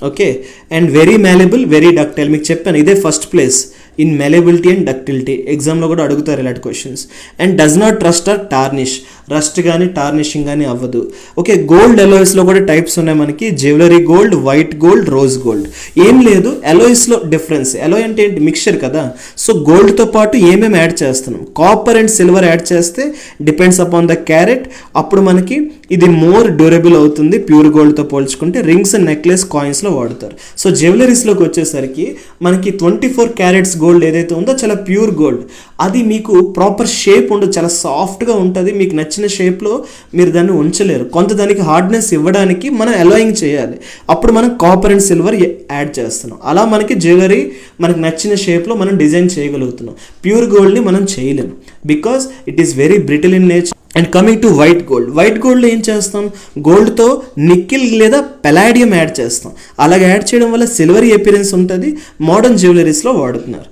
Okay, and very malleable, very ductile. మీకు చెప్పాను ఇదే first place in malleability and ductility. ఎగ్జామ్లో కూడా అడుగుతారు ఇలాంటి questions. And does not rust or tarnish. Rust కానీ టార్నిషింగ్ కానీ అవ్వదు. ఓకే, గోల్డ్ అలాయ్స్లో కూడా టైప్స్ ఉన్నాయి మనకి, jewellery gold, white gold, rose gold. ఏం లేదు, అలాయ్స్లో డిఫరెన్స్. అలాయ్ అంటే ఏంటి? మిక్చర్ కదా. సో గోల్డ్తో పాటు ఏమేమి యాడ్ చేస్తున్నాం? కాపర్ అండ్ సిల్వర్ యాడ్ చేస్తే డిపెండ్స్ అపాన్ ద క్యారెట్, అప్పుడు మనకి ఇది మోర్ డ్యూరబుల్ అవుతుంది ప్యూర్ గోల్డ్తో పోల్చుకుంటే. రింగ్స్ అండ్ నెక్లెస్, కాయిన్స్లో వాడతారు. సో జ్యువెలరీస్లోకి వచ్చేసరికి మనకి 24 క్యారెట్స్ గోల్డ్ ఏదైతే ఉందో చాలా ప్యూర్ గోల్డ్. అది మీకు ప్రాపర్ షేప్ ఉండదు, చాలా సాఫ్ట్గా ఉంటుంది. మీకు నచ్చిన షేప్లో మీరు దాన్ని ఉంచలేరు. కొంత దానికి హార్డ్నెస్ ఇవ్వడానికి మనం అలాయింగ్ చేయాలి. అప్పుడు మనం కాపర్ అండ్ సిల్వర్ యాడ్ చేస్తున్నాం. అలా మనకి జ్యువెలరీ మనకు నచ్చిన షేప్లో మనం డిజైన్ చేయగలుగుతున్నాం. ప్యూర్ గోల్డ్ని మనం చేయలేము because it is very brittle in nature. And coming to white gold. White గోల్డ్లో ఏం చేస్తాం? గోల్డ్తో నిక్కిల్ లేదా పెలాడియం యాడ్ చేస్తాం. అలాగే యాడ్ చేయడం వల్ల సిల్వరీ అపిరెన్స్ ఉంటుంది. మోడర్న్ జ్యువెలరీస్లో వాడుతున్నారు.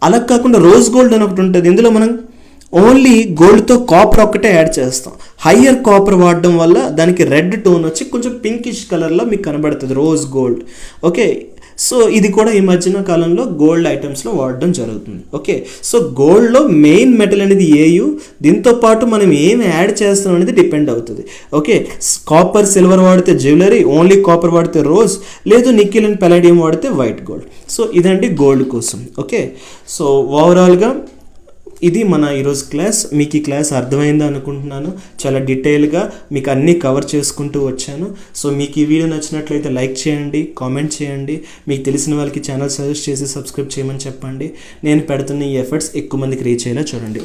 అలా కాకుండా రోజ్ గోల్డ్ అని ఒకటి ఉంటుంది. ఇందులో మనం ఓన్లీ గోల్డ్తో కాపర్ ఒక్కటే యాడ్ చేస్తాం. హయ్యర్ కాపర్ వాడడం వల్ల దానికి రెడ్ టోన్ వచ్చి కొంచెం పింకిష్ కలర్లో మీకు కనబడుతుంది రోజ్ గోల్డ్. ఓకే, సో ఇది కూడా ఈ మధ్యన కాలంలో గోల్డ్ ఐటమ్స్లో వాడడం జరుగుతుంది. ఓకే, సో గోల్డ్లో మెయిన్ మెటల్ అనేది ఏయు. దీంతో పాటు మనం ఏమి యాడ్ చేస్తాం అనేది డిపెండ్ అవుతుంది. ఓకే, కాపర్, సిల్వర్ వాడితే జ్యువెలరీ, ఓన్లీ కాపర్ వాడితే రోజ్, లేదు నిక్కిల్ అండ్ పెలాడియం వాడితే వైట్ గోల్డ్. సో ఇదండి గోల్డ్ కోసం. ఓకే, సో ఓవరాల్గా ఇది మన ఈరోజు క్లాస్. మీకు ఈ క్లాస్ అర్థమైందా అనుకుంటున్నాను. చాలా డీటెయిల్గా మీకు అన్నీ కవర్ చేసుకుంటూ వచ్చాను. సో మీకు ఈ వీడియో నచ్చినట్లయితే లైక్ చేయండి, కామెంట్ చేయండి, మీకు తెలిసిన వాళ్ళకి ఛానల్ సజెస్ట్ చేసి సబ్స్క్రైబ్ చేయమని చెప్పండి. నేను పెడుతున్న ఈ ఎఫర్ట్స్ ఎక్కువ మందికి రీచ్ అయ్యేలా చూడండి.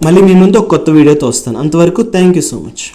మళ్ళీ మీ ముందు ఒక కొత్త వీడియోతో వస్తాను. అంతవరకు థ్యాంక్ యూ సో మచ్.